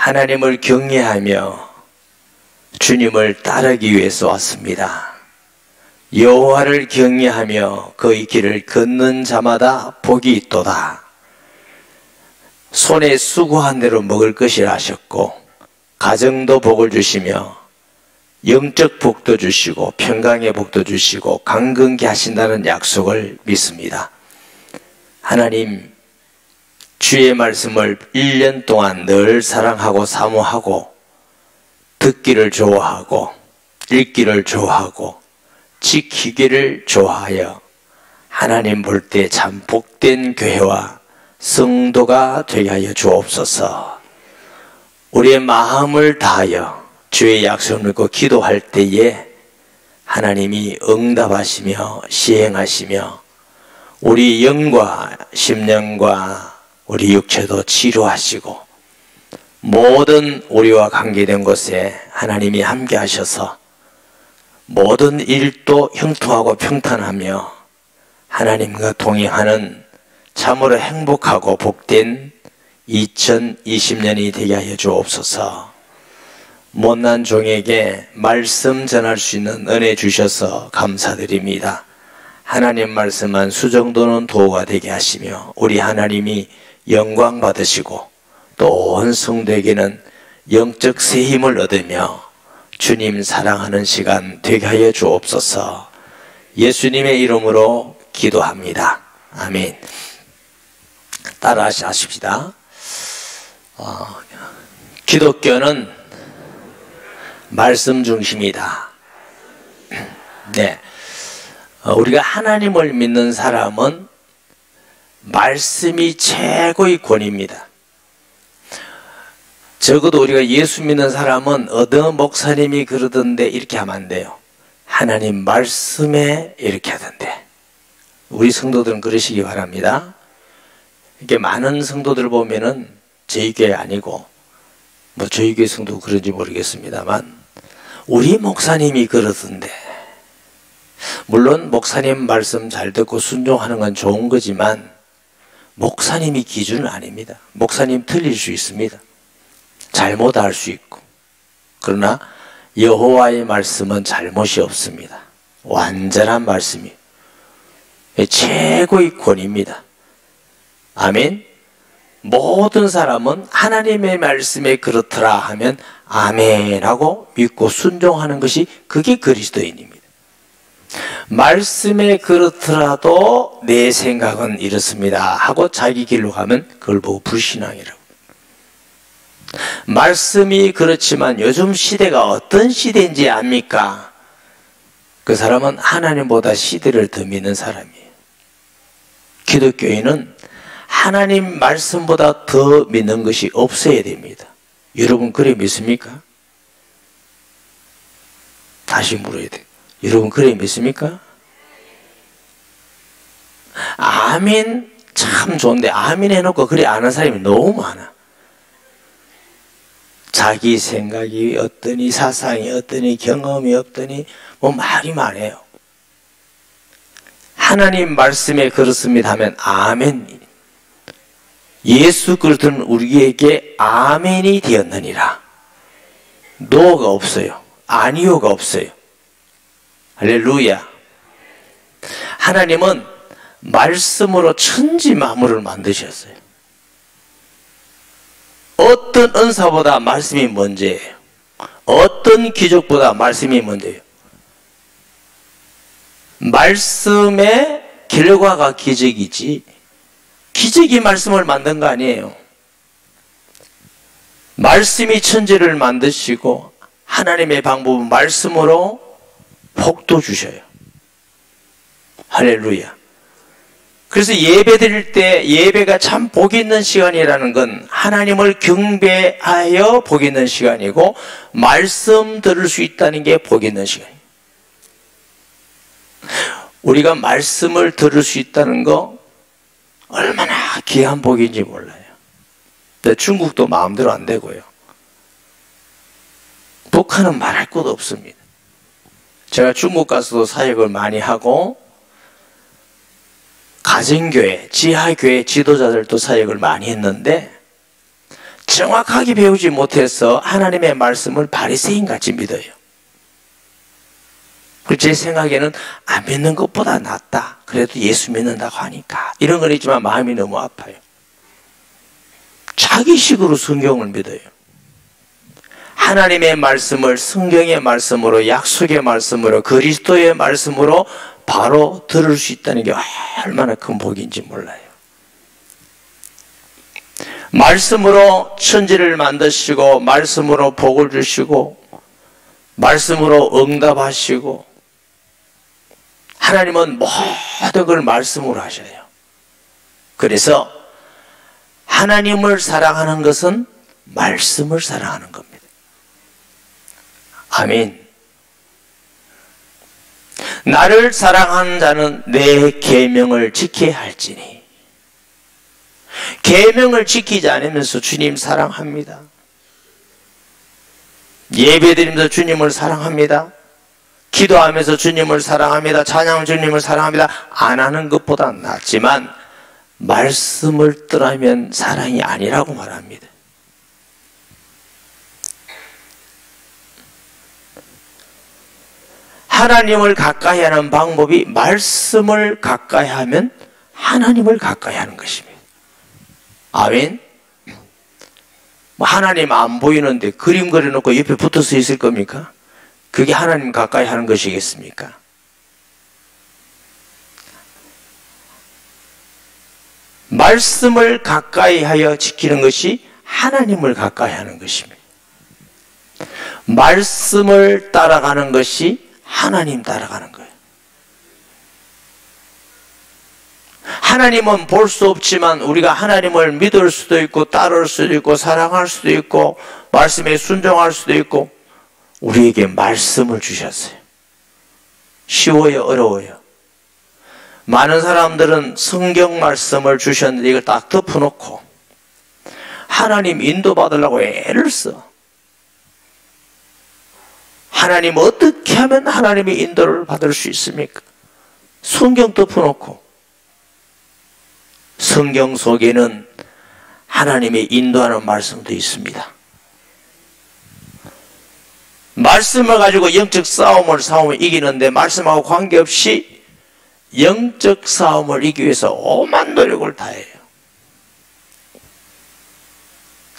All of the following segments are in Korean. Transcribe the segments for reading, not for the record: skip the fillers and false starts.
하나님을 경외하며 주님을 따르기 위해서 왔습니다. 여호와를 경외하며 그의 길을 걷는 자마다 복이 있도다. 손에 수고한 대로 먹을 것이라 하셨고 가정도 복을 주시며 영적 복도 주시고 평강의 복도 주시고 강건케 하신다는 약속을 믿습니다. 하나님, 주의 말씀을 1년 동안 늘 사랑하고 사모하고 듣기를 좋아하고 읽기를 좋아하고 지키기를 좋아하여 하나님 볼 때 참 복된 교회와 성도가 되게 하여 주옵소서. 우리의 마음을 다하여 주의 약속을 믿고 기도할 때에 하나님이 응답하시며 시행하시며 우리 영과 심령과 우리 육체도 치료하시고 모든 우리와 관계된 곳에 하나님이 함께 하셔서 모든 일도 형통하고 평탄하며 하나님과 동행하는 참으로 행복하고 복된 2020년이 되게 하여 주옵소서. 못난 종에게 말씀 전할 수 있는 은혜 주셔서 감사드립니다. 하나님 말씀만 수정도는 도가 되게 하시며 우리 하나님이 영광 받으시고 또 온 성도에게는 영적 새 힘을 얻으며 주님 사랑하는 시간 되게 하여 주옵소서. 예수님의 이름으로 기도합니다. 아멘. 따라 하십시다. 기독교는 말씀 중심이다. 네. 우리가 하나님을 믿는 사람은 말씀이 최고의 권위입니다. 적어도 우리가 예수 믿는 사람은 어떤 목사님이 그러던데 이렇게 하면 안 돼요. 하나님 말씀에 이렇게 하던데. 우리 성도들은 그러시기 바랍니다. 이렇게 많은 성도들 보면은 저희 교회 아니고 뭐 저희 교회 성도 그런지 모르겠습니다만 우리 목사님이 그러던데. 물론 목사님 말씀 잘 듣고 순종하는 건 좋은 거지만 목사님이 기준은 아닙니다. 목사님 틀릴 수 있습니다. 잘못할 수 있고. 그러나 여호와의 말씀은 잘못이 없습니다. 완전한 말씀이 최고의 권위입니다. 아멘. 모든 사람은 하나님의 말씀에 그렇더라 하면 아멘 하고 믿고 순종하는 것이 그게 그리스도인입니다. 말씀에 그렇더라도 내 생각은 이렇습니다 하고 자기 길로 가면 그걸 보고 불신앙이라고. 말씀이 그렇지만 요즘 시대가 어떤 시대인지 압니까? 그 사람은 하나님보다 시대를 더 믿는 사람이에요. 기독교인은 하나님 말씀보다 더 믿는 것이 없어야 됩니다. 여러분 그래 믿습니까? 다시 물어야 돼요. 여러분 그래 믿습니까? 아멘 참 좋은데 아멘 해놓고 그래 아는 사람이 너무 많아. 자기 생각이 어떠니 사상이 어떠니 경험이 어떠니 뭐 말이 많아요. 하나님 말씀에 그렇습니다 하면 아멘. 예수 그리스도는 우리에게 아멘이 되었느니라. 노가 없어요. 아니요가 없어요. 할렐루야. 하나님은 말씀으로 천지 만물을 만드셨어요. 어떤 은사보다 말씀이 먼저예요. 어떤 기적보다 말씀이 먼저예요. 말씀의 결과가 기적이지 기적이 말씀을 만든 거 아니에요. 말씀이 천지를 만드시고 하나님의 방법은 말씀으로 복도 주셔요. 할렐루야. 그래서 예배 드릴 때 예배가 참 복 있는 시간이라는 건 하나님을 경배하여 복 있는 시간이고 말씀 들을 수 있다는 게 복 있는 시간이에요. 우리가 말씀을 들을 수 있다는 거 얼마나 귀한 복인지 몰라요. 근데 중국도 마음대로 안 되고요. 북한은 말할 것도 없습니다. 제가 중국 가서도 사역을 많이 하고 가정교회, 지하교회 지도자들도 사역을 많이 했는데 정확하게 배우지 못해서 하나님의 말씀을 바리새인같이 믿어요. 제 생각에는 안 믿는 것보다 낫다. 그래도 예수 믿는다고 하니까. 이런 건 있지만 마음이 너무 아파요. 자기식으로 성경을 믿어요. 하나님의 말씀을 성경의 말씀으로, 약속의 말씀으로, 그리스도의 말씀으로 바로 들을 수 있다는 게 얼마나 큰 복인지 몰라요. 말씀으로 천지를 만드시고, 말씀으로 복을 주시고, 말씀으로 응답하시고, 하나님은 모든 걸 말씀으로 하셔요. 그래서 하나님을 사랑하는 것은 말씀을 사랑하는 겁니다. 아멘. 나를 사랑하는 자는 내 계명을 지켜야 할지니. 계명을 지키지 않으면서 주님 사랑합니다. 예배드리면서 주님을 사랑합니다. 기도하면서 주님을 사랑합니다. 찬양 주님을 사랑합니다. 안 하는 것보다 낫지만 말씀을 떠나면 사랑이 아니라고 말합니다. 하나님을 가까이 하는 방법이 말씀을 가까이 하면 하나님을 가까이 하는 것입니다. 아멘. 하나님 안 보이는데 그림 그려놓고 옆에 붙어서 있을 겁니까? 그게 하나님 가까이 하는 것이겠습니까? 말씀을 가까이 하여 지키는 것이 하나님을 가까이 하는 것입니다. 말씀을 따라가는 것이 하나님 따라가는 거예요. 하나님은 볼 수 없지만 우리가 하나님을 믿을 수도 있고 따를 수도 있고 사랑할 수도 있고 말씀에 순종할 수도 있고 우리에게 말씀을 주셨어요. 쉬워요? 어려워요? 많은 사람들은 성경 말씀을 주셨는데 이걸 딱 덮어놓고 하나님 인도받으려고 애를 써. 하나님 어떻게 하면 하나님의 인도를 받을 수 있습니까? 성경 덮어놓고 성경 속에는 하나님의 인도하는 말씀도 있습니다. 말씀을 가지고 영적 싸움을 싸우면 이기는데 말씀하고 관계없이 영적 싸움을 이기기 위해서 오만 노력을 다해요.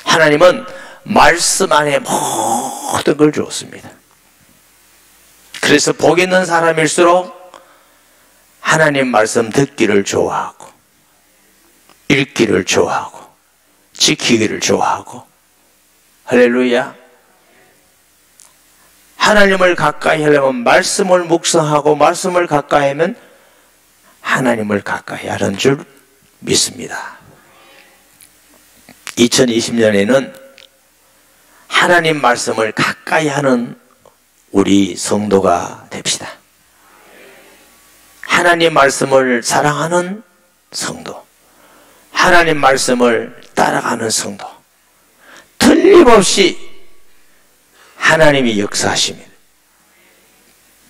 하나님은 말씀 안에 모든 걸 주었습니다. 그래서 복 있는 사람일수록 하나님 말씀 듣기를 좋아하고 읽기를 좋아하고 지키기를 좋아하고 할렐루야. 하나님을 가까이 하려면 말씀을 묵상하고 말씀을 가까이 하면 하나님을 가까이 하는 줄 믿습니다. 2020년에는 하나님 말씀을 가까이 하는 우리 성도가 됩시다. 하나님 말씀을 사랑하는 성도, 하나님 말씀을 따라가는 성도, 틀림없이 하나님이 역사하십니다.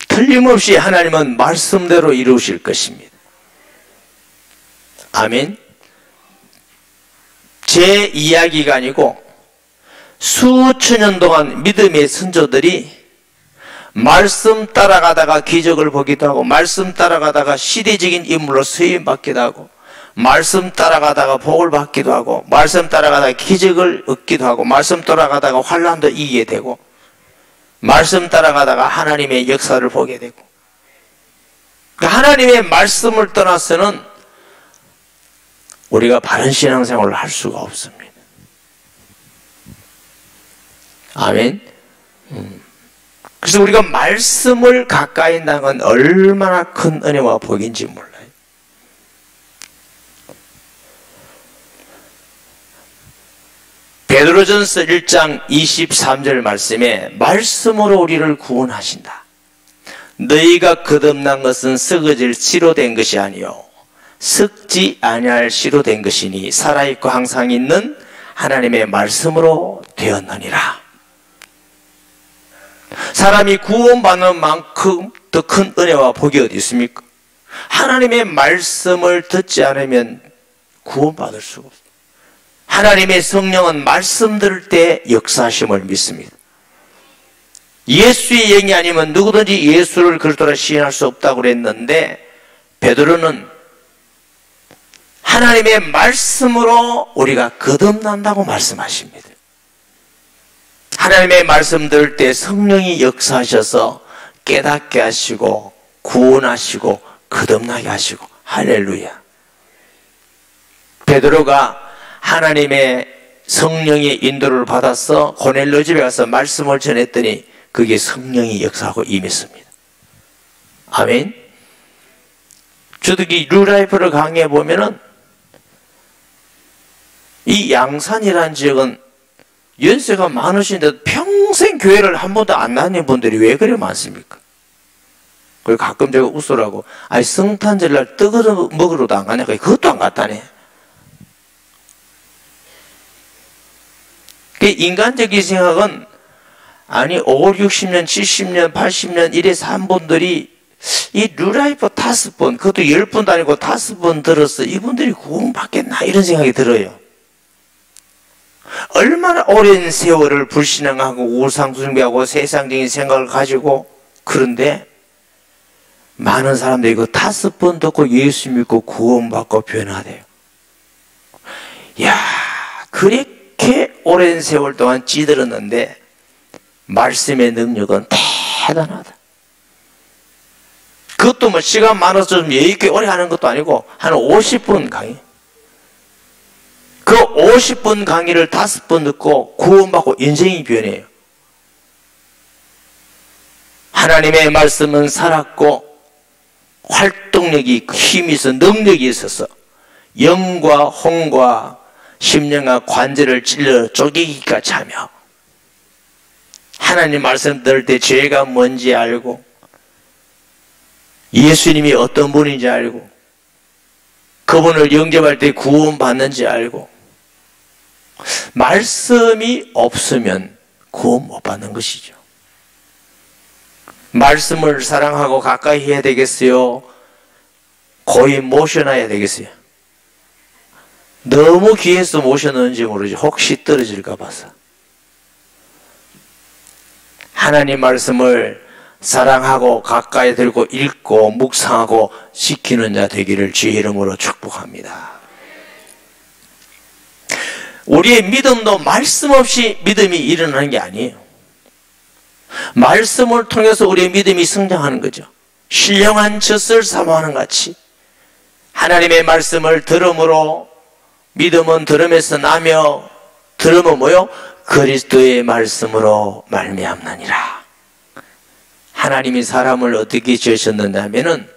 틀림없이 하나님은 말씀대로 이루실 것입니다. 아멘. 제 이야기가 아니고 수천 년 동안 믿음의 선조들이 말씀 따라가다가 기적을 보기도 하고 말씀 따라가다가 시대적인 인물로 쓰임받기도 하고 말씀 따라가다가 복을 받기도 하고 말씀 따라가다가 기적을 얻기도 하고 말씀 따라가다가 환난도 이기게 되고 말씀 따라가다가 하나님의 역사를 보게 되고 하나님의 말씀을 떠나서는 우리가 바른 신앙생활을 할 수가 없습니다. 아멘. 그래서 우리가 말씀을 가까이 한다는 건 얼마나 큰 은혜와 복인지 몰라요. 베드로전서 1장 23절 말씀에 말씀으로 우리를 구원하신다. 너희가 거듭난 것은 썩어질 씨로 된 것이 아니요 썩지 아니할 씨로 된 것이니 살아있고 항상 있는 하나님의 말씀으로 되었느니라. 사람이 구원받는 만큼 더 큰 은혜와 복이 어디 있습니까? 하나님의 말씀을 듣지 않으면 구원받을 수가 없어요. 하나님의 성령은 말씀 들을 때 역사하심을 믿습니다. 예수의 영이 아니면 누구든지 예수를 그리스도라 시인할 수 없다고 그랬는데, 베드로는 하나님의 말씀으로 우리가 거듭난다고 말씀하십니다. 하나님의 말씀 들을 때 성령이 역사하셔서 깨닫게 하시고 구원하시고 거듭나게 하시고, 할렐루야. 베드로가 하나님의 성령의 인도를 받아서 고넬료 집에 가서 말씀을 전했더니 그게 성령이 역사하고 임했습니다. 아멘. 주특기 뉴라이프를 강의해 보면은 이 양산이라는 지역은 연세가 많으신데도 평생 교회를 한 번도 안 다닌 분들이 왜 그래 많습니까? 그걸 가끔 제가 웃으라고, 아니 성탄절날 떡을 먹으러도 안 가냐고. 그것도 안 갔다네. 그 인간적인 생각은, 아니 5, 60년, 70년, 80년 이래서 한 분들이 이 뉴라이프 5번, 그것도 10번도 아니고 5번 들어서 이분들이 구원받겠나 이런 생각이 들어요. 얼마나 오랜 세월을 불신앙하고 우상숭배하고 세상적인 생각을 가지고, 그런데 많은 사람들이 그 5번 듣고 예수 믿고 구원받고 변화돼요. 야, 그렇게 오랜 세월 동안 찌들었는데 말씀의 능력은 대단하다. 그것도 뭐 시간 많아서 좀 여유있게 오래 하는 것도 아니고 한 50분 강의. 그 50분 강의를 5번 듣고 구원받고 인생이 변해요. 하나님의 말씀은 살았고 활동력이, 힘이 있어, 능력이 있어서 영과 혼과 심령과 관절을 찔러 쪼개기까지 하며, 하나님 말씀 들을 때 죄가 뭔지 알고 예수님이 어떤 분인지 알고 그분을 영접할 때 구원받는지 알고, 말씀이 없으면 구원 못 받는 것이죠. 말씀을 사랑하고 가까이 해야 되겠어요? 거의 모셔놔야 되겠어요? 너무 귀해서 모셔놓는지 모르지. 혹시 떨어질까 봐서. 하나님 말씀을 사랑하고 가까이 들고 읽고 묵상하고 지키는 자 되기를 주의 이름으로 축복합니다. 우리의 믿음도 말씀 없이 믿음이 일어나는 게 아니에요. 말씀을 통해서 우리의 믿음이 성장하는 거죠. 신령한 젖을 사모하는 같이 하나님의 말씀을 들음으로, 믿음은 들음에서 나며 들음은 뭐요? 그리스도의 말씀으로 말미암느니라. 하나님이 사람을 어떻게 지으셨느냐면은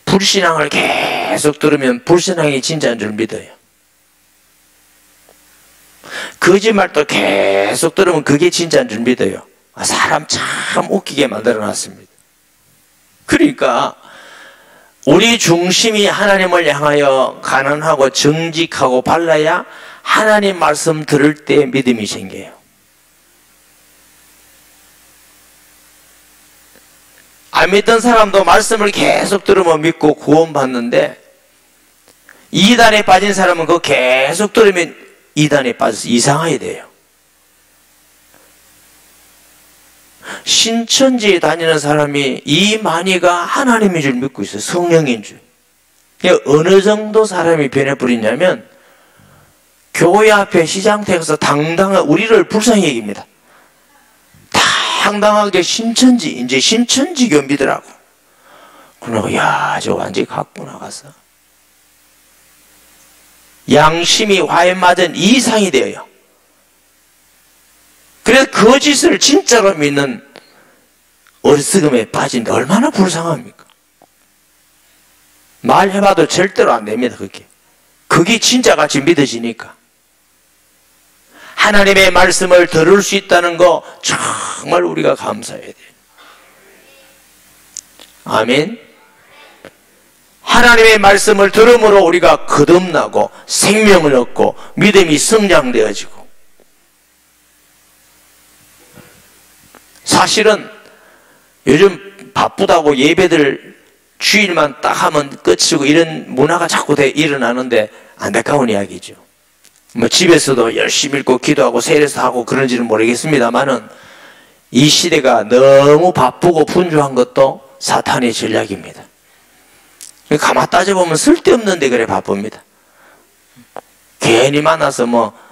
불신앙을 계속 들으면 불신앙이 진짜인 줄 믿어요. 거짓말도 계속 들으면 그게 진짜인 줄 믿어요. 사람 참 웃기게 만들어놨습니다. 그러니까 우리 중심이 하나님을 향하여 가난하고 정직하고 발라야 하나님 말씀 들을 때 믿음이 생겨요. 안 믿던 사람도 말씀을 계속 들으면 믿고 구원받는데, 이단에 빠진 사람은 그거 계속 들으면 이단에 빠져서 이상하게 돼요. 신천지에 다니는 사람이 이 많이가 하나님인 줄 믿고 있어요. 성령인 줄. 어느 정도 사람이 변해버리냐면, 교회 앞에 시장터에 가서 당당한 우리를 불쌍히 여깁니다. 당당하게 신천지, 이제 신천지교 믿으라고. 그러고, 야, 저 완전히 갖고 나가서 양심이 화에 맞은 이상이 되어요. 그래서 거짓을 진짜로 믿는 어리석음에 빠진데 얼마나 불쌍합니까? 말해봐도 절대로 안 됩니다. 그게 진짜같이 믿어지니까. 하나님의 말씀을 들을 수 있다는 거 정말 우리가 감사해야 돼요. 아멘. 하나님의 말씀을 들음으로 우리가 거듭나고 생명을 얻고 믿음이 성장되어지고, 사실은 요즘 바쁘다고 예배들 주일만 딱 하면 끝이고 이런 문화가 자꾸 일어나는데 안타까운 이야기죠. 뭐 집에서도 열심히 읽고 기도하고 세례서 하고 그런지는 모르겠습니다만은 이 시대가 너무 바쁘고 분주한 것도 사탄의 전략입니다. 가만 따져보면 쓸데없는데 그래 바쁩니다. 괜히 만나서 뭐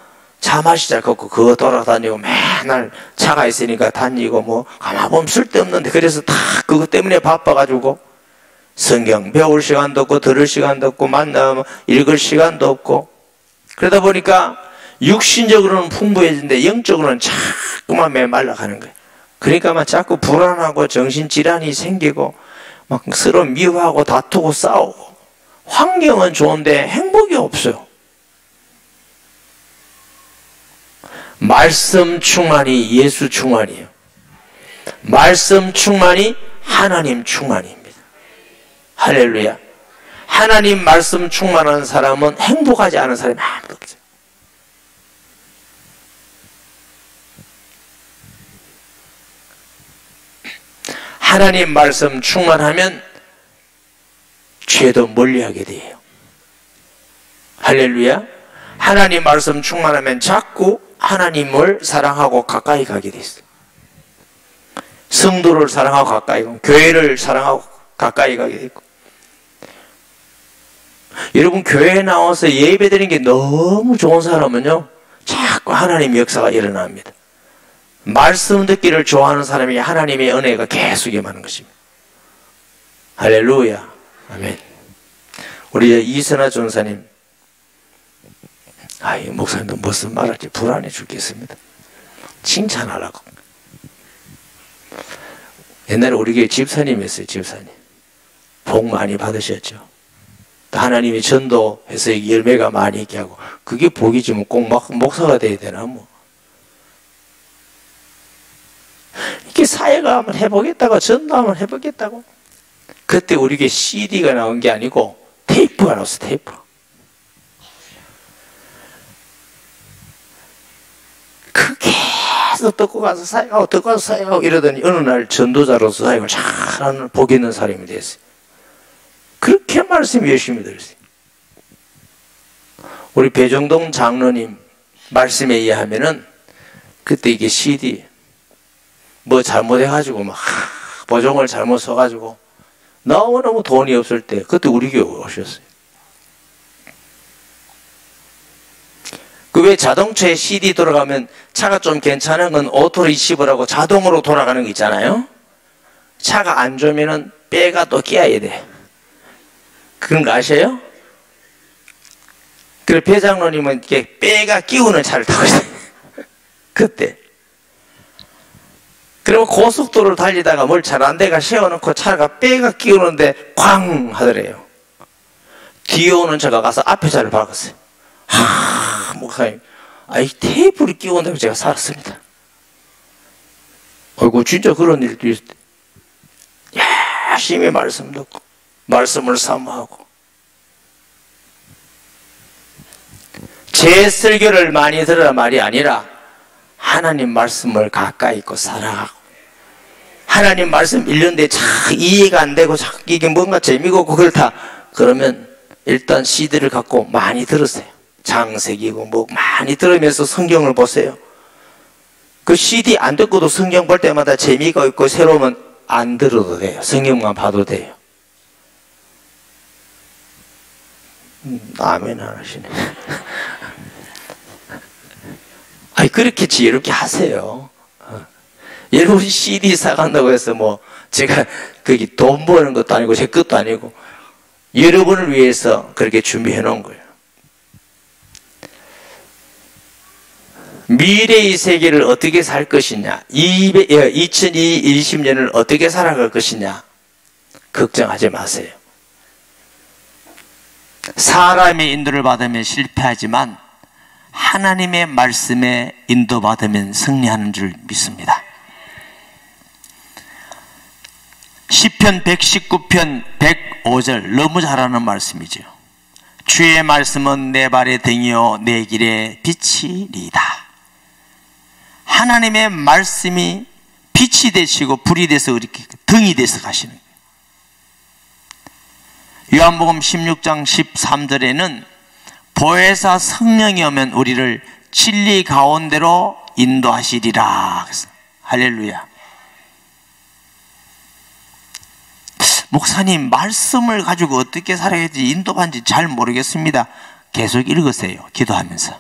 차 마시자 걷고 그거 돌아다니고 맨날 차가 있으니까 다니고 뭐 가만 보면 쓸데없는데 그래서 다 그것 때문에 바빠가지고 성경 배울 시간도 없고 들을 시간도 없고 만나면 읽을 시간도 없고 그러다 보니까 육신적으로는 풍부해지는데 영적으로는 자꾸만 메말라가는 거예요. 그러니까 막 자꾸 불안하고 정신질환이 생기고 막 서로 미워하고 다투고 싸우고 환경은 좋은데 행복이 없어요. 말씀 충만이 예수 충만이에요. 말씀 충만이 하나님 충만입니다. 할렐루야. 하나님 말씀 충만한 사람은 행복하지 않은 사람이 아무도 없어요. 하나님 말씀 충만하면 죄도 멀리하게 돼요. 할렐루야. 하나님 말씀 충만하면 자꾸 하나님을 사랑하고 가까이 가게 돼 있어요. 성도를 사랑하고 가까이 가고 교회를 사랑하고 가까이 가게 되고 여러분 교회에 나와서 예배드리는 게 너무 좋은 사람은요 자꾸 하나님의 역사가 일어납니다. 말씀 듣기를 좋아하는 사람이 하나님의 은혜가 계속 임하는 것입니다. 할렐루야. 아멘. 우리 이선아 전사님 이 목사님도 무슨 말할지 불안해 죽겠습니다. 칭찬하라고. 옛날에 우리 교회 집사님이었어요. 집사님. 복 많이 받으셨죠. 하나님이 전도해서 열매가 많이 있게 하고 그게 복이지 뭐 꼭 목사가 돼야 되나 뭐. 이렇게 사회가 한번 해보겠다고 전도 한번 해보겠다고 그때 우리 교회 CD가 나온 게 아니고 테이프가 나왔어. 테이프. 계속 듣고 가서 사역하고 듣고 가서 사역하고 이러더니 어느 날 전도자로서 사역을 잘하는 복 있는 사람이 됐어요. 그렇게 말씀 열심히 들었어요. 우리 배정동 장로님 말씀에 의하면은 그때 이게 CD 뭐 잘못해가지고 막 보종을 잘못 써가지고 너무너무 돈이 없을 때 그때 우리 교회 오셨어요. 그 왜 자동차에 CD 돌아가면 차가 좀 괜찮은 건 오토 리시버라고 자동으로 돌아가는 거 있잖아요. 차가 안 좋으면은 빼가 또 끼어야 돼. 그런 거 아세요? 그래 배장로님은 이렇게 빼가 끼우는 차를 타고 있어요. 그때. 그러면 고속도로를 달리다가 뭘 잘 안 돼가 세워놓고 차가 빼가 끼우는데 쾅 하더래요. 뒤에 오는 차가 가서 앞에 차를 박았어요. 목사님, 이 테이프를 끼운다고 제가 살았습니다. 아이고, 진짜 그런 일도 있을 때. 열심히 말씀 듣고, 말씀을 사모하고. 제 설교를 많이 들으라 말이 아니라, 하나님 말씀을 가까이 있고 사랑하고, 하나님 말씀 읽는데 참 이해가 안 되고, 자꾸 이게 뭔가 재미가 없고 그렇다. 그러면 일단 CD를 갖고 많이 들으세요. 장색이고 뭐 많이 들으면서 성경을 보세요. 그 CD 안 듣고도 성경 볼 때마다 재미가 있고 새로우면 안 들어도 돼요. 성경만 봐도 돼요. 아멘 안 하시네. 그렇게 지혜롭게 하세요. 여러분 CD 사간다고 해서 뭐 제가 거기 돈 버는 것도 아니고 제 것도 아니고 여러분을 위해서 그렇게 준비해 놓은 거예요. 미래의 세계를 어떻게 살 것이냐, 2020년을 어떻게 살아갈 것이냐 걱정하지 마세요. 사람의 인도를 받으면 실패하지만 하나님의 말씀에 인도받으면 승리하는 줄 믿습니다. 시편 119편 105절 너무 잘하는 말씀이죠. 주의 말씀은 내 발의 등이요 내 길의 빛이리이다. 하나님의 말씀이 빛이 되시고 불이 돼서 이렇게 등이 돼서 가시는 거예요. 요한복음 16장 13절에는 보혜사 성령이 오면 우리를 진리 가운데로 인도하시리라. 할렐루야. 목사님, 말씀을 가지고 어떻게 살아야 할지 인도받는지 잘 모르겠습니다. 계속 읽으세요. 기도하면서.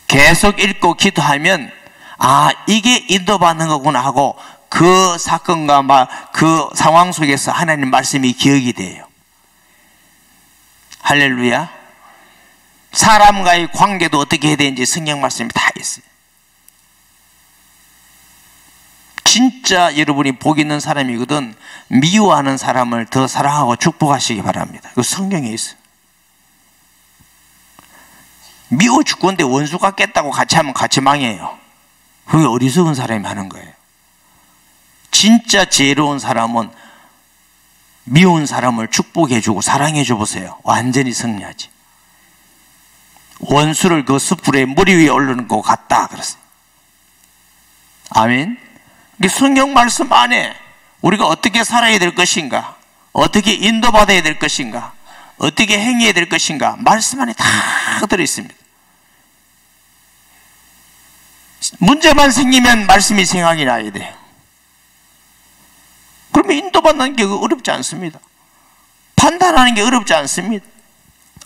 계속 읽고 기도하면 아, 이게 인도받는 거구나 하고 그 사건과 그 상황 속에서 하나님 말씀이 기억이 돼요. 할렐루야. 사람과의 관계도 어떻게 해야 되는지 성경 말씀이 다 있어요. 진짜 여러분이 복 있는 사람이거든 미워하는 사람을 더 사랑하고 축복하시기 바랍니다. 그 성경에 있어요. 미워 죽건데 원수가 깼다고 같이 하면 같이 망해요. 그게 어리석은 사람이 하는 거예요. 진짜 지혜로운 사람은 미운 사람을 축복해주고 사랑해줘 보세요. 완전히 승리하지. 원수를 그 숯불에 머리 위에 올리는 것 같다 그랬어요. 아멘. 성경 말씀 안에 우리가 어떻게 살아야 될 것인가, 어떻게 인도받아야 될 것인가, 어떻게 행해야 될 것인가 말씀 안에 다 들어있습니다. 문제만 생기면 말씀이 생각이 나야 돼요. 그러면 인도받는 게 어렵지 않습니다. 판단하는 게 어렵지 않습니다.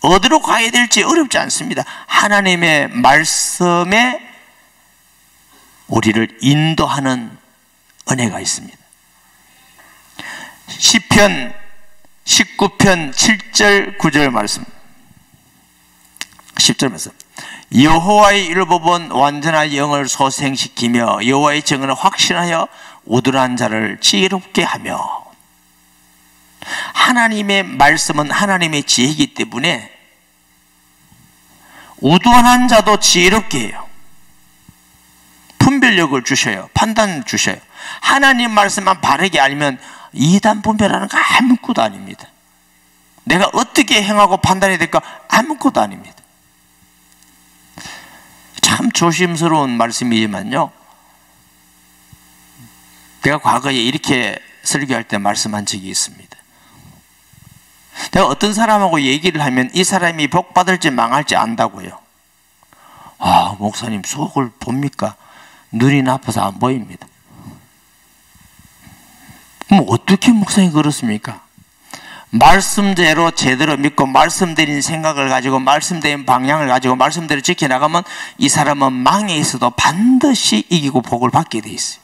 어디로 가야 될지 어렵지 않습니다. 하나님의 말씀에 우리를 인도하는 은혜가 있습니다. 시편 19편 7절 9절 말씀, 10절 말씀. 여호와의 율법은 완전한 영을 소생시키며 여호와의 정의는 확신하여 우둔한 자를 지혜롭게 하며. 하나님의 말씀은 하나님의 지혜이기 때문에 우둔한 자도 지혜롭게 해요. 분별력을 주셔요. 판단을 주셔요. 하나님 말씀만 바르게 알면 이단 분별하는 거 아무것도 아닙니다. 내가 어떻게 행하고 판단해야 될까 아무것도 아닙니다. 참 조심스러운 말씀이지만요, 내가 과거에 이렇게 설교할 때 말씀한 적이 있습니다. 내가 어떤 사람하고 얘기를 하면 이 사람이 복 받을지 망할지 안다고요. 아, 목사님 속을 봅니까? 눈이 나빠서 안 보입니다. 그럼 어떻게 목사님이 그렇습니까? 말씀대로 제대로 믿고 말씀드린 생각을 가지고 말씀드린 방향을 가지고 말씀대로 지켜나가면 이 사람은 망에 있어도 반드시 이기고 복을 받게 돼 있어요.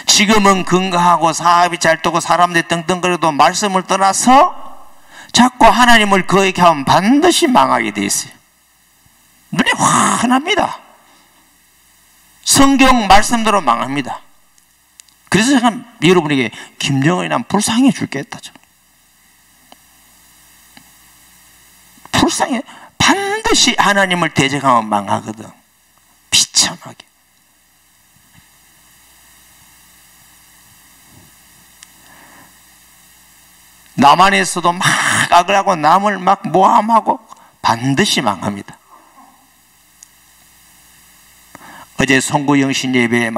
지금은 건강하고 사업이 잘 되고 사람들이 떵떵거려도 말씀을 떠나서 자꾸 하나님을 거역해 하면 반드시 망하게 돼 있어요. 눈이 환합니다. 성경 말씀대로 망합니다. 그래서 제가 여러분에게 김정은이 난 불쌍해 죽겠다. 불쌍해. 반드시 하나님을 대적하면 망하거든. 비참하게. 남한에서도 막 악을 하고 남을 막 모함하고 반드시 망합니다. 어제 송구영신 예배에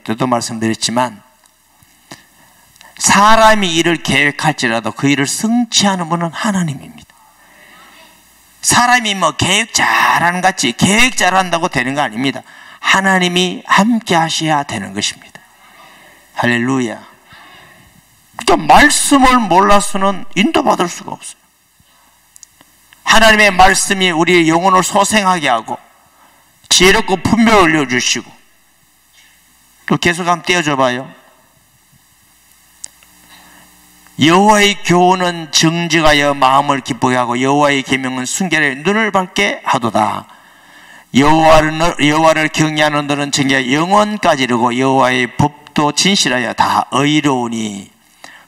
또도 말씀드렸지만 사람이 일을 계획할지라도 그 일을 성취하는 분은 하나님입니다. 사람이 뭐 계획 잘하는 같이 계획 잘한다고 되는 거 아닙니다. 하나님이 함께 하셔야 되는 것입니다. 할렐루야. 그러니까 말씀을 몰라서는 인도받을 수가 없어요. 하나님의 말씀이 우리의 영혼을 소생하게 하고 지혜롭고 분별을 올려주시고, 또 계속 한번 띄워줘 봐요. 여호와의 교훈은 정직하여 마음을 기쁘게 하고 여호와의 계명은 순결하여 눈을 밝게 하도다. 여호와를 경외하는 너는 정의하여 영원까지 이르고 여호와의 법도 진실하여 다 의로우니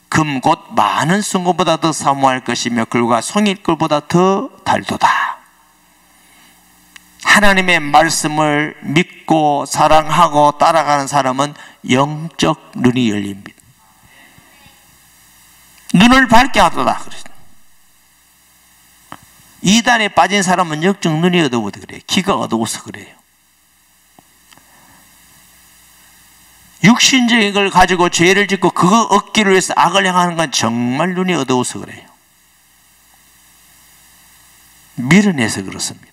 금 곧 많은 순금보다 더 사모할 것이며 글과 송일꿀보다 더 달도다. 하나님의 말씀을 믿고 사랑하고 따라가는 사람은 영적 눈이 열립니다. 눈을 밝게 하도다 그래요. 이단에 빠진 사람은 영적 눈이 어두워서 그래요. 귀가 어두워서 그래요. 육신적인 걸 가지고 죄를 짓고 그거 얻기를 위해서 악을 행하는 건 정말 눈이 어두워서 그래요. 밀어내서 그렇습니다.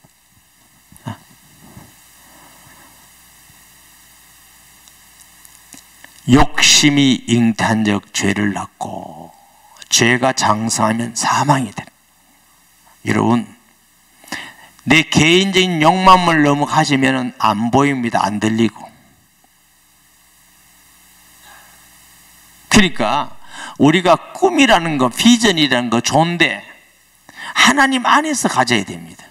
욕심이 잉태한적 죄를 낳고 죄가 장성하면 사망이 됩니다. 여러분, 내 개인적인 욕망을 너무 가지면 안 보입니다. 안 들리고. 그러니까 우리가 꿈이라는 거, 비전이라는 거 좋은데 하나님 안에서 가져야 됩니다.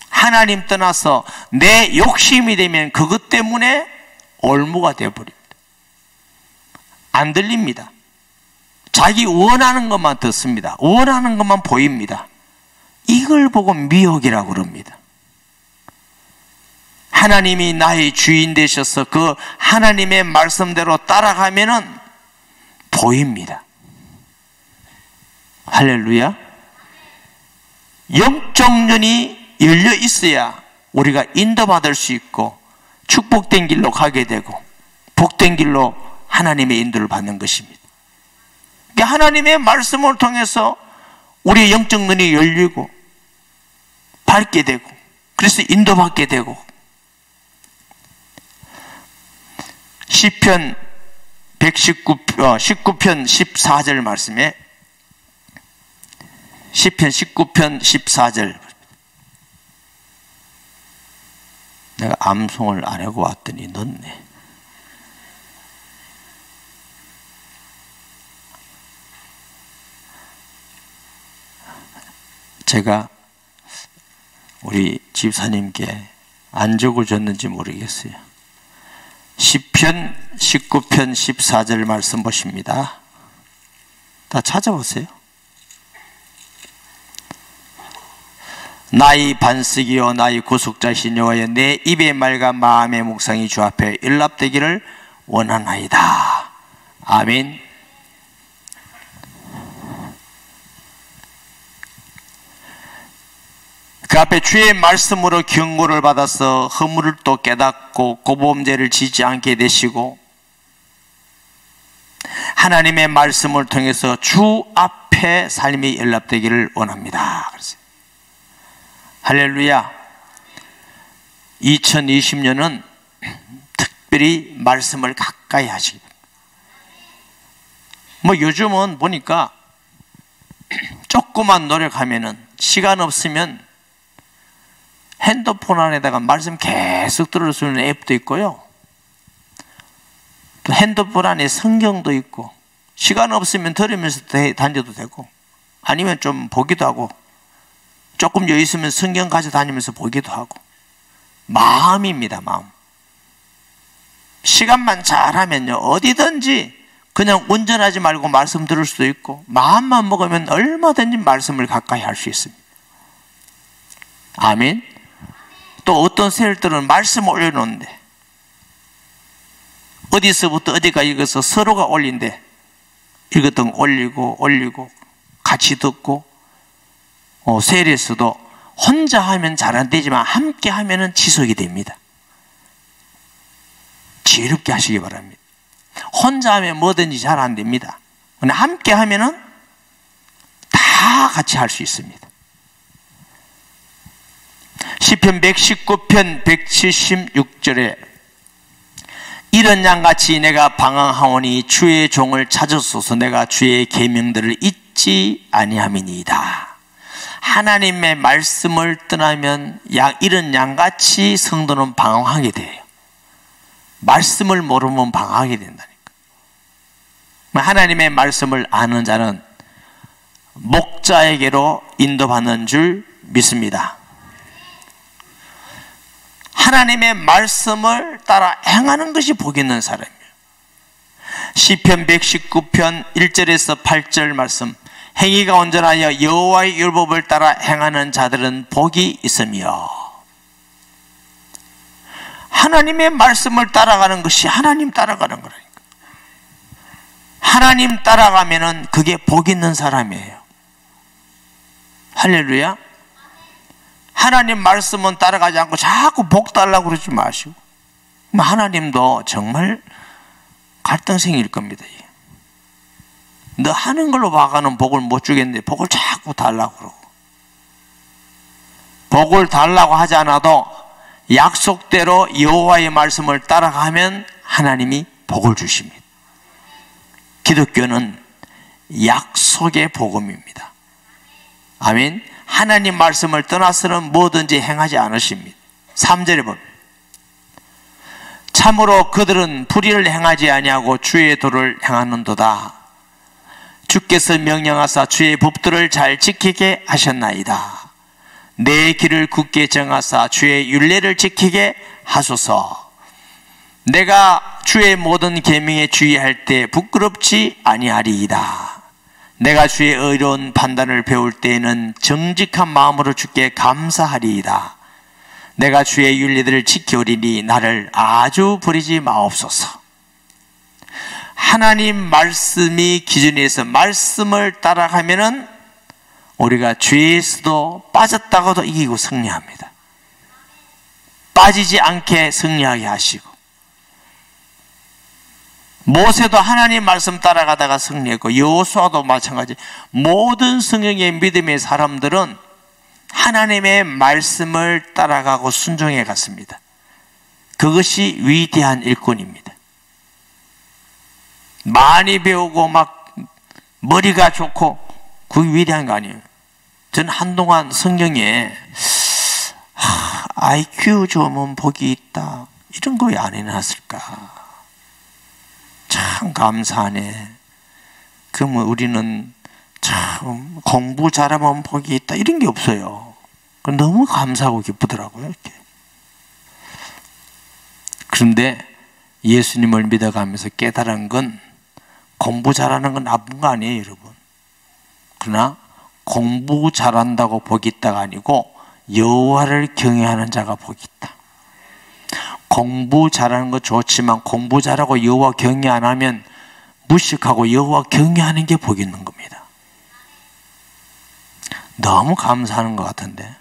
하나님 떠나서 내 욕심이 되면 그것 때문에 올무가 되어버립니다. 안 들립니다. 자기 원하는 것만 듣습니다. 원하는 것만 보입니다. 이걸 보고 미혹이라고 그럽니다. 하나님이 나의 주인 되셔서 그 하나님의 말씀대로 따라가면은 보입니다. 할렐루야. 영적 눈이 열려 있어야 우리가 인도받을 수 있고 축복된 길로 가게 되고 복된 길로 하나님의 인도를 받는 것입니다. 그러니까 하나님의 말씀을 통해서 우리의 영적 눈이 열리고 밝게 되고 그래서 인도받게 되고 시편 19편 14절 말씀에 시편 19편 14절 내가 암송을 안 하고 왔더니 넣네. 제가 우리 집사님께 안 적어줬는지 모르겠어요. 시편 19편 14절 말씀 보십니다. 다 찾아보세요. 나의 반석이요 나의 구속자신 여호와여 내 입의 말과 마음의 묵상이 주 앞에 일납되기를 원하나이다. 아멘. 그 앞에 주의 말씀으로 경고를 받아서 허물을 또 깨닫고 고범죄를 지지 않게 되시고 하나님의 말씀을 통해서 주 앞에 삶이 연락되기를 원합니다. 그랬어요. 할렐루야. 2020년은 특별히 말씀을 가까이 하시기 바랍니다. 뭐 요즘은 보니까 조금만 노력하면은 시간 없으면 핸드폰 안에다가 말씀 계속 들을 수 있는 앱도 있고요. 또 핸드폰 안에 성경도 있고 시간 없으면 들으면서 다녀도 되고 아니면 좀 보기도 하고 조금 여유 있으면 성경 가져 다니면서 보기도 하고 마음입니다. 마음. 시간만 잘하면요 어디든지 그냥 운전하지 말고 말씀 들을 수도 있고 마음만 먹으면 얼마든지 말씀을 가까이 할 수 있습니다. 아멘. 또 어떤 세력들은 말씀 올려놓는데 어디서부터 어디가 읽어서 서로가 올린대. 읽었던 거 올리고 같이 듣고 세례에서도 혼자 하면 잘 안 되지만 함께 하면은 지속이 됩니다. 지혜롭게 하시기 바랍니다. 혼자 하면 뭐든지 잘 안 됩니다. 근데 함께 하면은 다 같이 할 수 있습니다. 시편 119편 176절에 이런 양같이 내가 방황하오니 주의 종을 찾으소서 내가 주의 계명들을 잊지 아니함이니이다. 하나님의 말씀을 떠나면 이런 양같이 성도는 방황하게 돼요. 말씀을 모르면 방황하게 된다니까. 하나님의 말씀을 아는 자는 목자에게로 인도받는 줄 믿습니다. 하나님의 말씀을 따라 행하는 것이 복 있는 사람이에요. 시편 119편 1절에서 8절 말씀 행위가 온전하여 여호와의 율법을 따라 행하는 자들은 복이 있으며 하나님의 말씀을 따라가는 것이 하나님 따라가는 거라니까. 하나님 따라가면은 그게 복 있는 사람이에요. 할렐루야. 하나님 말씀은 따라가지 않고 자꾸 복 달라고 그러지 마시고 하나님도 정말 갈등생일 겁니다. 너 하는 걸로 봐가는 복을 못 주겠는데 복을 자꾸 달라고 그러고 복을 달라고 하지 않아도 약속대로 여호와의 말씀을 따라가면 하나님이 복을 주십니다. 기독교는 약속의 복음입니다. 아멘. 하나님 말씀을 떠나서는 뭐든지 행하지 않으십니다. 3절에 보면 참으로 그들은 불의를 행하지 아니하고 주의 도를 행하는도다. 주께서 명령하사 주의 법들을 잘 지키게 하셨나이다. 내 길을 굳게 정하사 주의 율례를 지키게 하소서. 내가 주의 모든 계명에 주의할 때 부끄럽지 아니하리이다. 내가 주의 의로운 판단을 배울 때에는 정직한 마음으로 주께 감사하리이다. 내가 주의 윤리들을 지키오리니 나를 아주 버리지 마옵소서. 하나님 말씀이 기준에서 말씀을 따라가면은 우리가 죄에서도 빠졌다가도 이기고 승리합니다. 빠지지 않게 승리하게 하시고, 모세도 하나님 말씀 따라가다가 승리했고 여호수아도 마찬가지. 모든 성경의 믿음의 사람들은 하나님의 말씀을 따라가고 순종해 갔습니다. 그것이 위대한 일꾼입니다. 많이 배우고 막 머리가 좋고 그게 위대한 거 아니에요. 저는 한동안 성경에 IQ 좋으면 복이 있다 이런 거 왜 안 해놨을까? 참 감사하네. 그러면 우리는 참 공부 잘하면 복이 있다 이런 게 없어요. 너무 감사하고 기쁘더라고요. 이렇게. 그런데 예수님을 믿어가면서 깨달은 건 공부 잘하는 건 나쁜 거 아니에요, 여러분. 그러나 공부 잘한다고 복이 있다가 아니고 여호와를 경외하는 자가 복이 있다. 공부 잘하는 거 좋지만 공부 잘하고 여호와 경외 안 하면 무식하고 여호와 경외하는 게 복이 있는 겁니다. 너무 감사하는 것 같은데.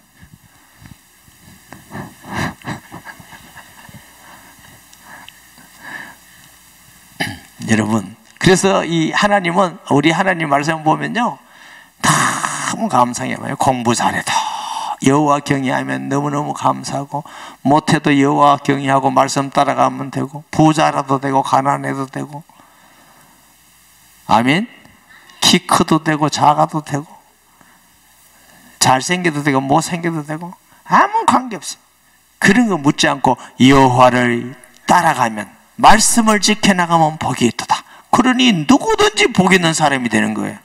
여러분, 그래서 이 하나님은, 우리 하나님 말씀 보면요, 너무 감사해요. 공부 잘해도 여호와 경외하면 너무너무 감사하고, 못해도 여호와 경외하고 말씀 따라가면 되고, 부자라도 되고 가난해도 되고, 아멘. 키 커도 되고 작아도 되고, 잘생겨도 되고 못생겨도 되고 아무 관계없어요. 그런 거 묻지 않고 여호와를 따라가면, 말씀을 지켜나가면 복이 있도다. 그러니 누구든지 복 있는 사람이 되는 거예요.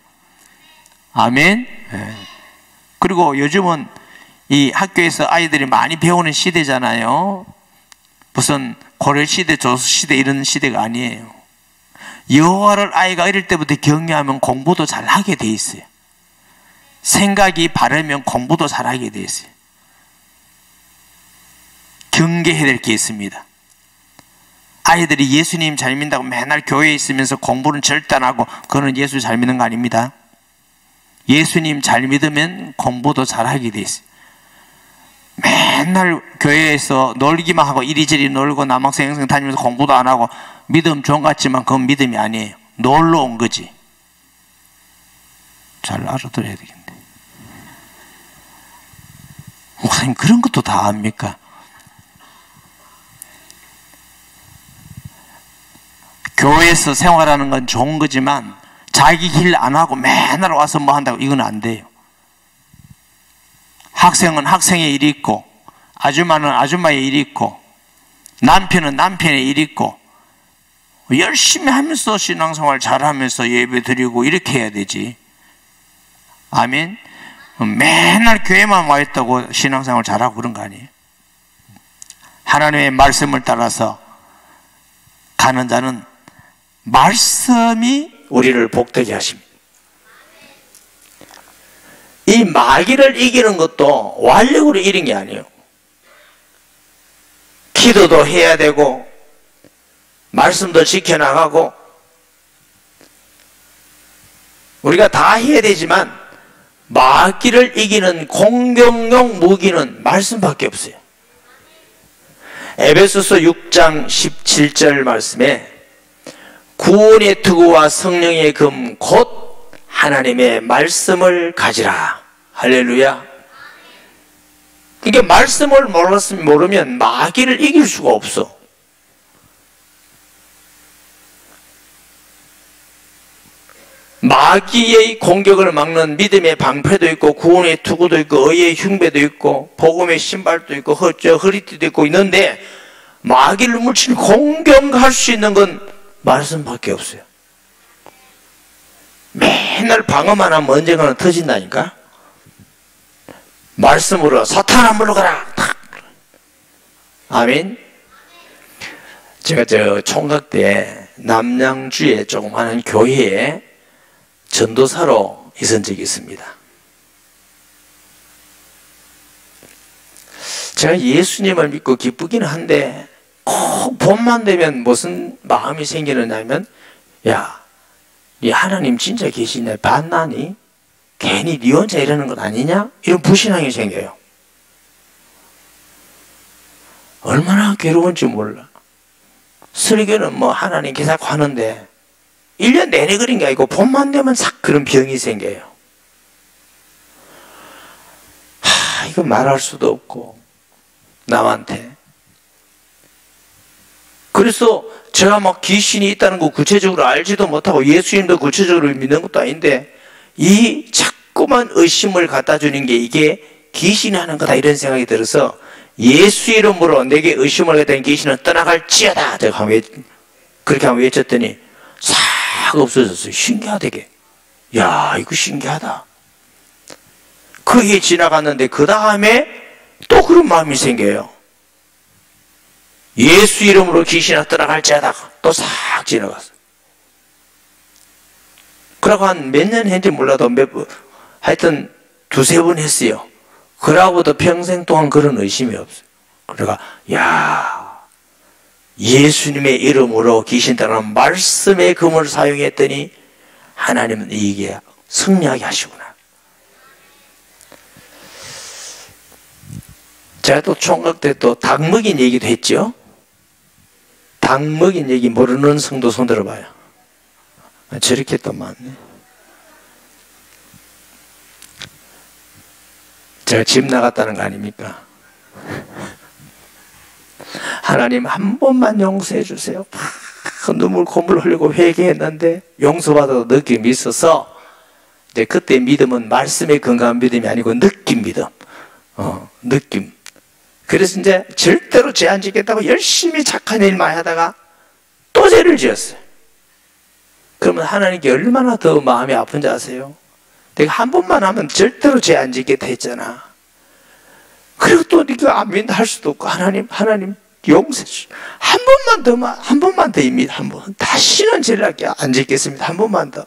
아멘. 네. 그리고 요즘은 이 학교에서 아이들이 많이 배우는 시대잖아요. 무슨 고려시대, 조선시대 이런 시대가 아니에요. 여호와를 아이가 어릴 때부터 경외하면 공부도 잘하게 돼 있어요. 생각이 바르면 공부도 잘하게 돼 있어요. 경계해야 될 게 있습니다. 아이들이 예수님 잘 믿는다고 맨날 교회에 있으면서 공부는 절대 안 하고, 그거는 예수 잘 믿는 거 아닙니다. 예수님 잘 믿으면 공부도 잘하게 돼 있어요. 맨날 교회에서 놀기만 하고 이리저리 놀고 남학생 행성 다니면서 공부도 안 하고 믿음 좋은 것 같지만 그건 믿음이 아니에요. 놀러 온 거지. 잘 알아들어야 되겠네. 목사님 그런 것도 다 압니까? 교회에서 생활하는 건 좋은 거지만 자기 일 안 하고 맨날 와서 뭐 한다고, 이건 안 돼요. 학생은 학생의 일이 있고, 아줌마는 아줌마의 일이 있고, 남편은 남편의 일이 있고, 열심히 하면서 신앙생활 잘하면서 예배 드리고 이렇게 해야 되지. 아멘. 맨날 교회만 와 있다고 신앙생활 잘하고 그런 거 아니에요. 하나님의 말씀을 따라서 가는 자는 말씀이 우리를 복되게 하십니다. 이 마귀를 이기는 것도 완력으로 이긴 게 아니에요. 기도도 해야 되고 말씀도 지켜나가고 우리가 다 해야 되지만 마귀를 이기는 공격용 무기는 말씀밖에 없어요. 에베소서 6장 17절 말씀에 구원의 투구와 성령의 금 곧 하나님의 말씀을 가지라. 할렐루야. 이게 말씀을 모르면 마귀를 이길 수가 없어. 마귀의 공격을 막는 믿음의 방패도 있고 구원의 투구도 있고 의의 흉배도 있고 복음의 신발도 있고 허리띠도 있고 있는데 마귀를 물친 공격할 수 있는 건 말씀밖에 없어요. 맨날 방어만 하면 언젠가는 터진다니까. 말씀으로 사탄아 물러가라. 아멘. 제가 총각 때 남양주에 조그마한 교회에 전도사로 있은 적이 있습니다. 제가 예수님을 믿고 기쁘기는 한데 꼭 봄만 되면 무슨 마음이 생기느냐면, 야, 네 하나님 진짜 계시냐? 봤나니? 괜히 네 혼자 이러는 건 아니냐? 이런 불신앙이 생겨요. 얼마나 괴로운지 몰라. 설교는 뭐 하나님 계속 하는데 1년 내내 그런 게 아니고 봄만 되면 싹 그런 병이 생겨요. 이거 말할 수도 없고 남한테. 그래서 제가 막 귀신이 있다는 거 구체적으로 알지도 못하고 예수님도 구체적으로 믿는 것도 아닌데 이 자꾸만 의심을 갖다 주는 게 이게 귀신이 하는 거다 이런 생각이 들어서 예수 이름으로 내게 의심을 갖다 준 귀신은 떠나갈지어다. 제가 그렇게 한번 외쳤더니 싹 없어졌어요. 신기하되게. 야, 이거 신기하다. 그게 지나갔는데 그 다음에 또 그런 마음이 생겨요. 예수 이름으로 귀신아 떠나갈지어다. 또 싹 지나갔어요. 그러고 한 몇 년 했는지 몰라도 하여튼 두세 번 했어요. 그러고도 평생 동안 그런 의심이 없어요. 그러니까 야, 예수님의 이름으로 귀신 떠나는 말씀의 금을 사용했더니 하나님은 이게 승리하게 하시구나. 제가 또 총각 때 또 닭 먹인 얘기도 했죠. 닭 먹인 얘기 모르는 성도 손 들어봐요. 저렇게 또 많네. 제가 집 나갔다는 거 아닙니까? 하나님 한 번만 용서해 주세요. 눈물 콧물 흘리고 회개했는데 용서받아도 느낌이 있어서 이제 그때 믿음은 말씀의 건강한 믿음이 아니고 느낌 믿음. 느낌. 그래서 이제 절대로 죄 안 짓겠다고 열심히 착한 일만 하다가 또 죄를 지었어요. 그러면 하나님께 얼마나 더 마음이 아픈지 아세요? 내가 한 번만 하면 절대로 죄 안 짓겠다 했잖아. 그리고 또 네가 안 믿는다 할 수도 없고 하나님 용서해 주시오. 한 번만 더입니다. 한 번. 다시는 죄를 안 짓겠습니다. 한 번만 더.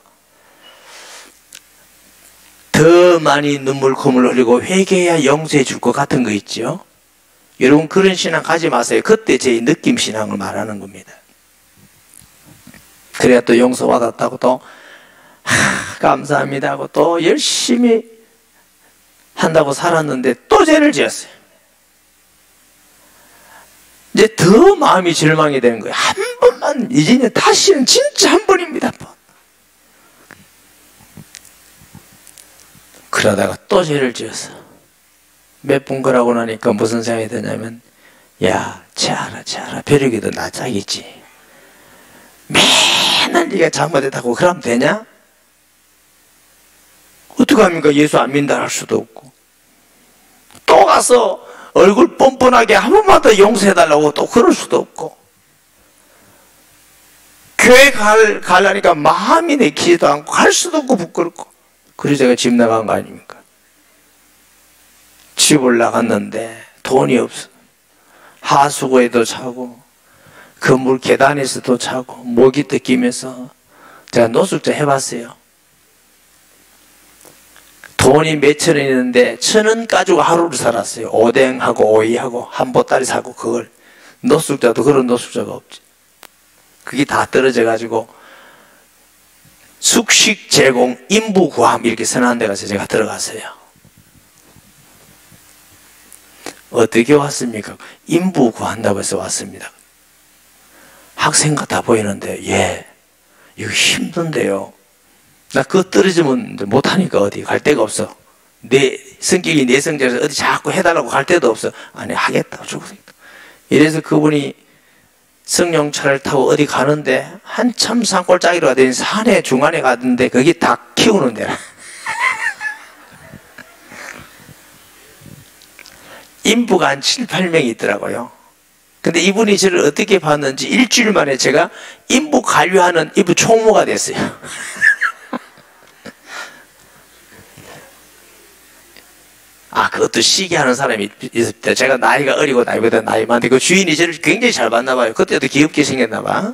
더 많이 눈물 콧물 흘리고 회개해야 용서해 줄 것 같은 거 있죠. 여러분 그런 신앙 가지 마세요. 그때 제 느낌 신앙을 말하는 겁니다. 그래야 또 용서받았다고 또 감사합니다 하고 또 열심히 한다고 살았는데 또 죄를 지었어요. 이제 더 마음이 절망이 되는 거예요. 한 번만, 이제는 다시는 진짜 한 번입니다. 한 번. 그러다가 또 죄를 지었어. 몇 번 그러고 나니까 무슨 생각이 드냐면, 야, 죄하라. 벼룩이도 나 짝이지. 맨날 네가 잘못했다고 그러면 되냐? 어떡합니까? 예수 안 믿는다 할 수도 없고. 또 가서 얼굴 뻔뻔하게 한 번만 더 용서해달라고 또 그럴 수도 없고. 교회 가려니까 마음이 내키지도 않고 갈 수도 없고 부끄럽고. 그래서 제가 집 나간 거 아닙니까? 집을 나갔는데 돈이 없어. 하수구에도 자고 건물 계단에서도 자고 모기 뜯기면서 제가 노숙자 해봤어요. 돈이 몇천 원 있는데 1,000원 가지고 하루를 살았어요. 오뎅하고 오이하고 한 보따리 사고 그걸. 노숙자도 그런 노숙자가 없지. 그게 다 떨어져 가지고 숙식 제공 인부 구함 이렇게 선언한 데 가서 제가 들어갔어요. 어떻게 왔습니까? 인부 구한다고 해서 왔습니다. 학생 같아 보이는데 예, 이거 힘든데요. 나 그거 떨어지면 못하니까 어디 갈 데가 없어. 내 성격이 내성적이라서 어디 자꾸 해달라고 갈 데도 없어. 아니, 하겠다. 이래서 그분이 승용차를 타고 어디 가는데 한참 산골짜기로 된 산의 중간에 가던데 거기 닭 키우는 데라. 인부가 한 7, 8명이 있더라고요. 근데 이분이 저를 어떻게 봤는지 일주일 만에 제가 인부 관리하는 인부 총무가 됐어요. 그것도 시기하는 사람이 있을 때 제가 나이가 어리고 나이보다 나이 많은데 그 주인이 저를 굉장히 잘 봤나 봐요. 그때도 귀엽게 생겼나 봐.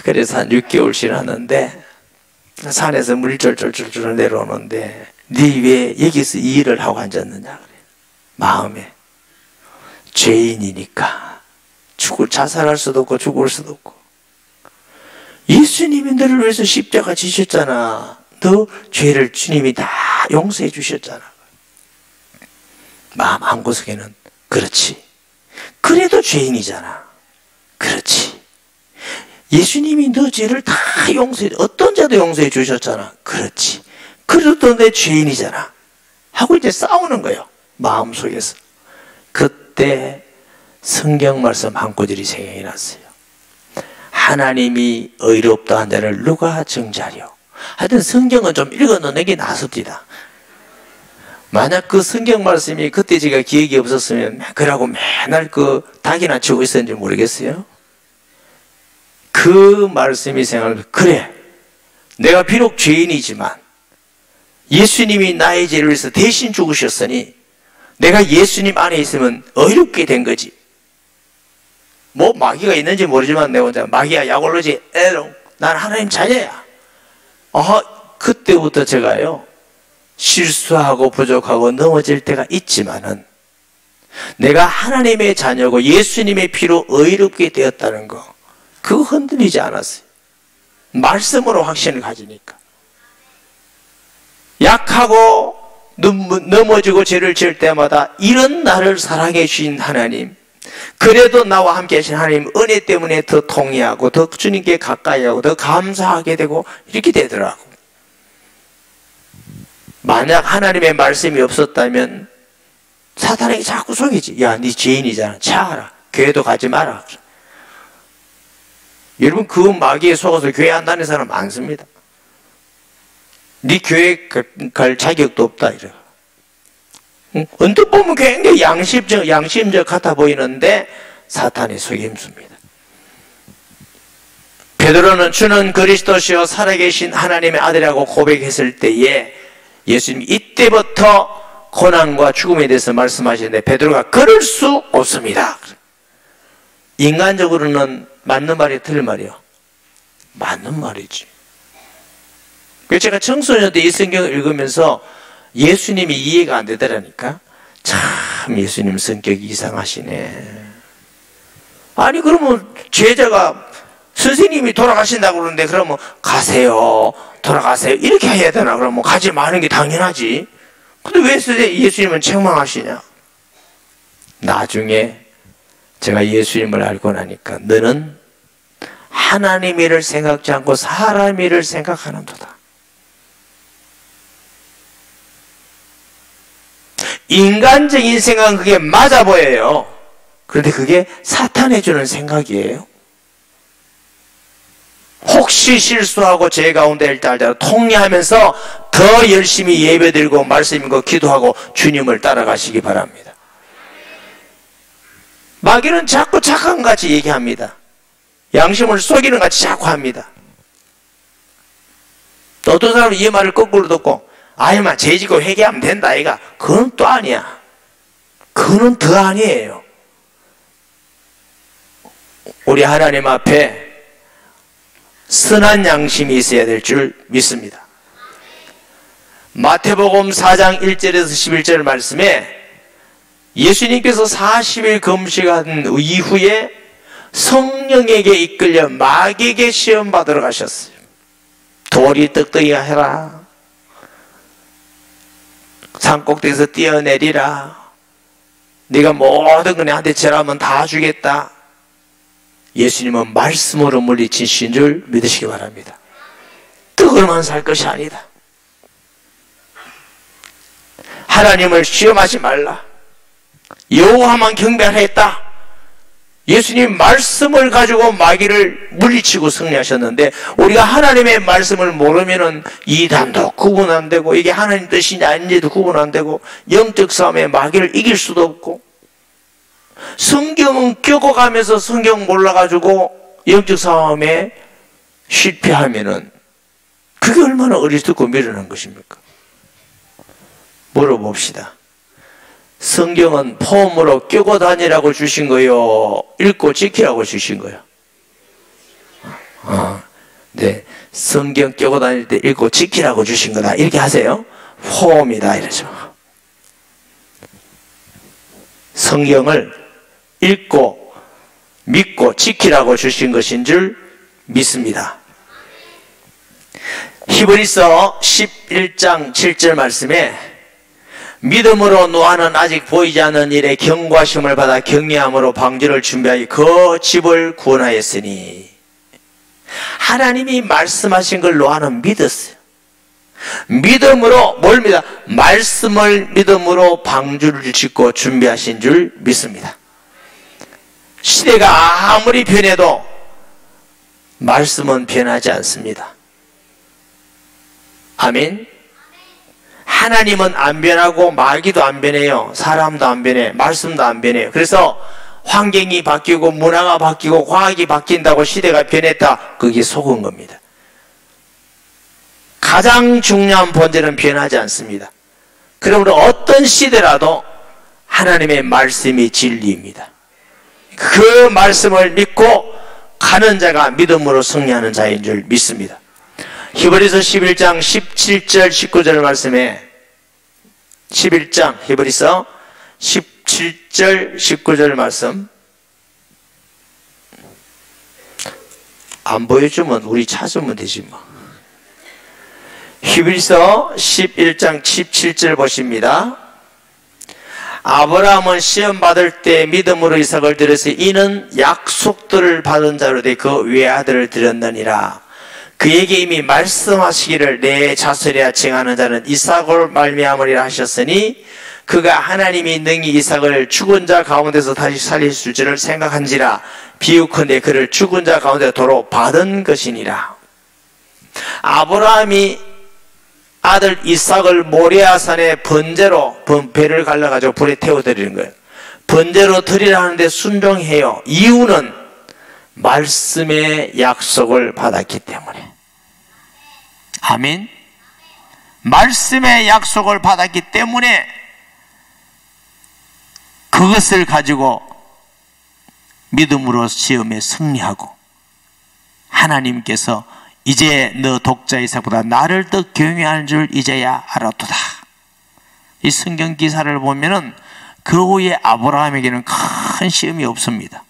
그래서 한 6개월 지났는데 산에서 물이 쫄쫄쫄쫄 내려오는데 네 왜 여기서 이 일을 하고 앉았느냐 그래. 마음에 죄인이니까 자살할 수도 없고 죽을 수도 없고 예수님이 너를 위해서 십자가 지셨잖아. 너 죄를 주님이 다 용서해 주셨잖아. 마음 한구석에는 그렇지. 그래도 죄인이잖아. 그렇지. 예수님이 너 죄를 다 용서해, 어떤 죄도 용서해 주셨잖아. 그렇지. 그래도 내 죄인이잖아. 하고 이제 싸우는 거예요. 마음속에서. 그때 성경 말씀 한 구절이 생각이 났어요. 하나님이 의롭다 한 자를 누가 정죄하려. 하여튼 성경은 좀 읽어 놓는 게 낫습니다. 만약 그 성경 말씀이 그때 제가 기억이 없었으면 그러고 맨날 그 닭이나 치고 있었는지 모르겠어요. 그 말씀이 생각나면 그래, 내가 비록 죄인이지만 예수님이 나의 죄를 위해서 대신 죽으셨으니 내가 예수님 안에 있으면 의롭게 된 거지. 뭐 마귀가 있는지 모르지만 내가 혼자 마귀야 약올르지 에롱 난 하나님 자녀야. 그때부터 제가요 실수하고 부족하고 넘어질 때가 있지만은 내가 하나님의 자녀고 예수님의 피로 의롭게 되었다는 거 그거 흔들리지 않았어요. 말씀으로 확신을 가지니까. 약하고 넘어지고 죄를 지을 때마다 이런 나를 사랑해 주신 하나님, 그래도 나와 함께 하신 하나님 은혜 때문에 더 통회하고 더 주님께 가까이 하고 더 감사하게 되고 이렇게 되더라고. 만약 하나님의 말씀이 없었다면 사탄에게 자꾸 속이지. 야, 네 죄인이잖아. 차하라. 교회도 가지 마라. 여러분 그 마귀에 속아서 교회 안 다니는 사람 많습니다. 네 교회 갈 자격도 없다 이래. 언뜻 보면 굉장히 양심적 같아 보이는데 사탄이 속임수입니다. 베드로는 주는 그리스도시요 살아계신 하나님의 아들이라고 고백했을 때에 예수님이 이때부터 고난과 죽음에 대해서 말씀하시는데 베드로가 그럴 수 없습니다. 인간적으로는 맞는 말이 틀린 말이요. 맞는 말이지. 그래서 제가 청소년 때 이 성경을 읽으면서 예수님이 이해가 안 되더라니까. 참 예수님 성격이 이상하시네. 아니 그러면 제자가 선생님이 돌아가신다고 그러는데 그러면 가세요 돌아가세요 이렇게 해야 되나? 그러면 가지 마는 게 당연하지. 근데 왜 예수님은 책망하시냐? 나중에 제가 예수님을 알고 나니까 너는 하나님 일을 생각지 않고 사람 일을 생각하는도다. 인간적인 생각은 그게 맞아 보여요. 그런데 그게 사탄이 주는 생각이에요. 혹시 실수하고 죄 가운데 일달달로 통례하면서 더 열심히 예배드리고 말씀 읽고 기도하고 주님을 따라가시기 바랍니다. 마귀는 자꾸 착한 것 같이 얘기합니다. 양심을 속이는 것 같이 자꾸 합니다. 또 어떤 사람은 이 말을 거꾸로 듣고 아이만 죄지고 회개하면 된다 아이가. 그건 또 아니야. 그거는 더 아니에요. 우리 하나님 앞에 선한 양심이 있어야 될 줄 믿습니다. 마태복음 4장 1절에서 11절 말씀에 예수님께서 40일 금식한 이후에 성령에게 이끌려 마귀에게 시험 받으러 가셨어요. 돌이 떡떡이가 해라. 산꼭대기에서 뛰어내리라. 네가 모든 거 내한테 절하면 다 주겠다. 예수님은 말씀으로 물리치신 줄 믿으시기 바랍니다. 떡으로만 살 것이 아니다. 하나님을 시험하지 말라. 여호와만 경배하였다. 예수님 말씀을 가지고 마귀를 물리치고 승리하셨는데, 우리가 하나님의 말씀을 모르면은 이단도 구분 안 되고, 이게 하나님 뜻이냐 아닌지도 구분 안 되고, 영적 싸움에 마귀를 이길 수도 없고, 성경은 겪어가면서 성경 몰라가지고 영적 싸움에 실패하면은 그게 얼마나 어리석고 미련한 것입니까? 물어봅시다. 성경은 폼으로 끼고 다니라고 주신 거요, 읽고 지키라고 주신 거요? 네, 성경 끼고 다닐 때 읽고 지키라고 주신 거다 이렇게 하세요. 폼이다 이러죠. 성경을 읽고 믿고 지키라고 주신 것인 줄 믿습니다. 히브리서 11장 7절 말씀에 믿음으로 노아는 아직 보이지 않는 일에 경고하심을 받아 경외함으로 방주를 준비하여 그 집을 구원하였으니, 하나님이 말씀하신 걸 노아는 믿었어요. 믿음으로 뭘 믿어? 말씀을 믿음으로 방주를 짓고 준비하신 줄 믿습니다. 시대가 아무리 변해도 말씀은 변하지 않습니다. 아멘. 하나님은 안 변하고 마귀도 안 변해요. 사람도 안 변해. 말씀도 안 변해요. 그래서 환경이 바뀌고 문화가 바뀌고 과학이 바뀐다고 시대가 변했다, 그게 속은 겁니다. 가장 중요한 본질은 변하지 않습니다. 그러므로 어떤 시대라도 하나님의 말씀이 진리입니다. 그 말씀을 믿고 가는 자가 믿음으로 승리하는 자인 줄 믿습니다. 히브리서 11장 17절 19절 말씀에, 11장 히브리서 17절 19절 말씀 안 보여주면 우리 찾으면 되지 뭐. 히브리서 11장 17절 보십니다. 아브라함은 시험 받을 때 믿음으로 이삭을 드렸으 이는 약속들을 받은 자로 돼 그 외아들을 드렸느니라. 그에게 이미 말씀하시기를 내 자손이라 칭하는 자는 이삭을 말미암으리라 하셨으니, 그가 하나님이 능히 이삭을 죽은 자 가운데서 다시 살리실 줄을 생각한지라. 비유컨대 그를 죽은 자 가운데 도로 받은 것이니라. 아브라함이 아들 이삭을 모리아산에 번제로 배를 갈라가지고 불에 태워드리는 거예요. 번제로 드리라 하는데 순종해요. 이유는 말씀의 약속을 받았기 때문에. 아멘. 말씀의 약속을 받았기 때문에 그것을 가지고 믿음으로 시험에 승리하고, 하나님께서 이제 너 독자 이삭보다 나를 더 경외하는 줄 이제야 알았도다. 이 성경 기사를 보면은 그 후에 아브라함에게는 큰 시험이 없습니다.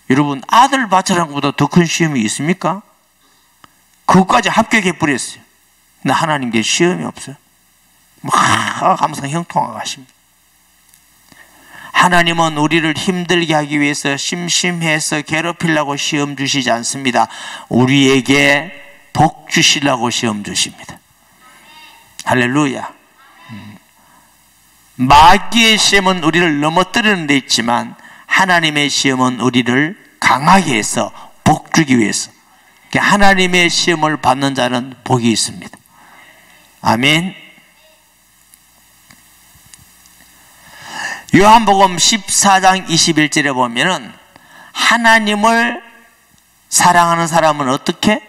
여러분, 아들 바치라는 것보다 더 큰 시험이 있습니까? 그것까지 합격해 버렸어요. 근데 하나님께 시험이 없어요. 항상 형통하십니다. 하나님은 우리를 힘들게 하기 위해서 심심해서 괴롭히려고 시험 주시지 않습니다. 우리에게 복 주시려고 시험 주십니다. 할렐루야. 마귀의 시험은 우리를 넘어뜨리는 데 있지만, 하나님의 시험은 우리를 강하게 해서 복 주기 위해서. 하나님의 시험을 받는 자는 복이 있습니다. 아멘. 요한복음 14장 21절에 보면은, 하나님을 사랑하는 사람은 어떻게?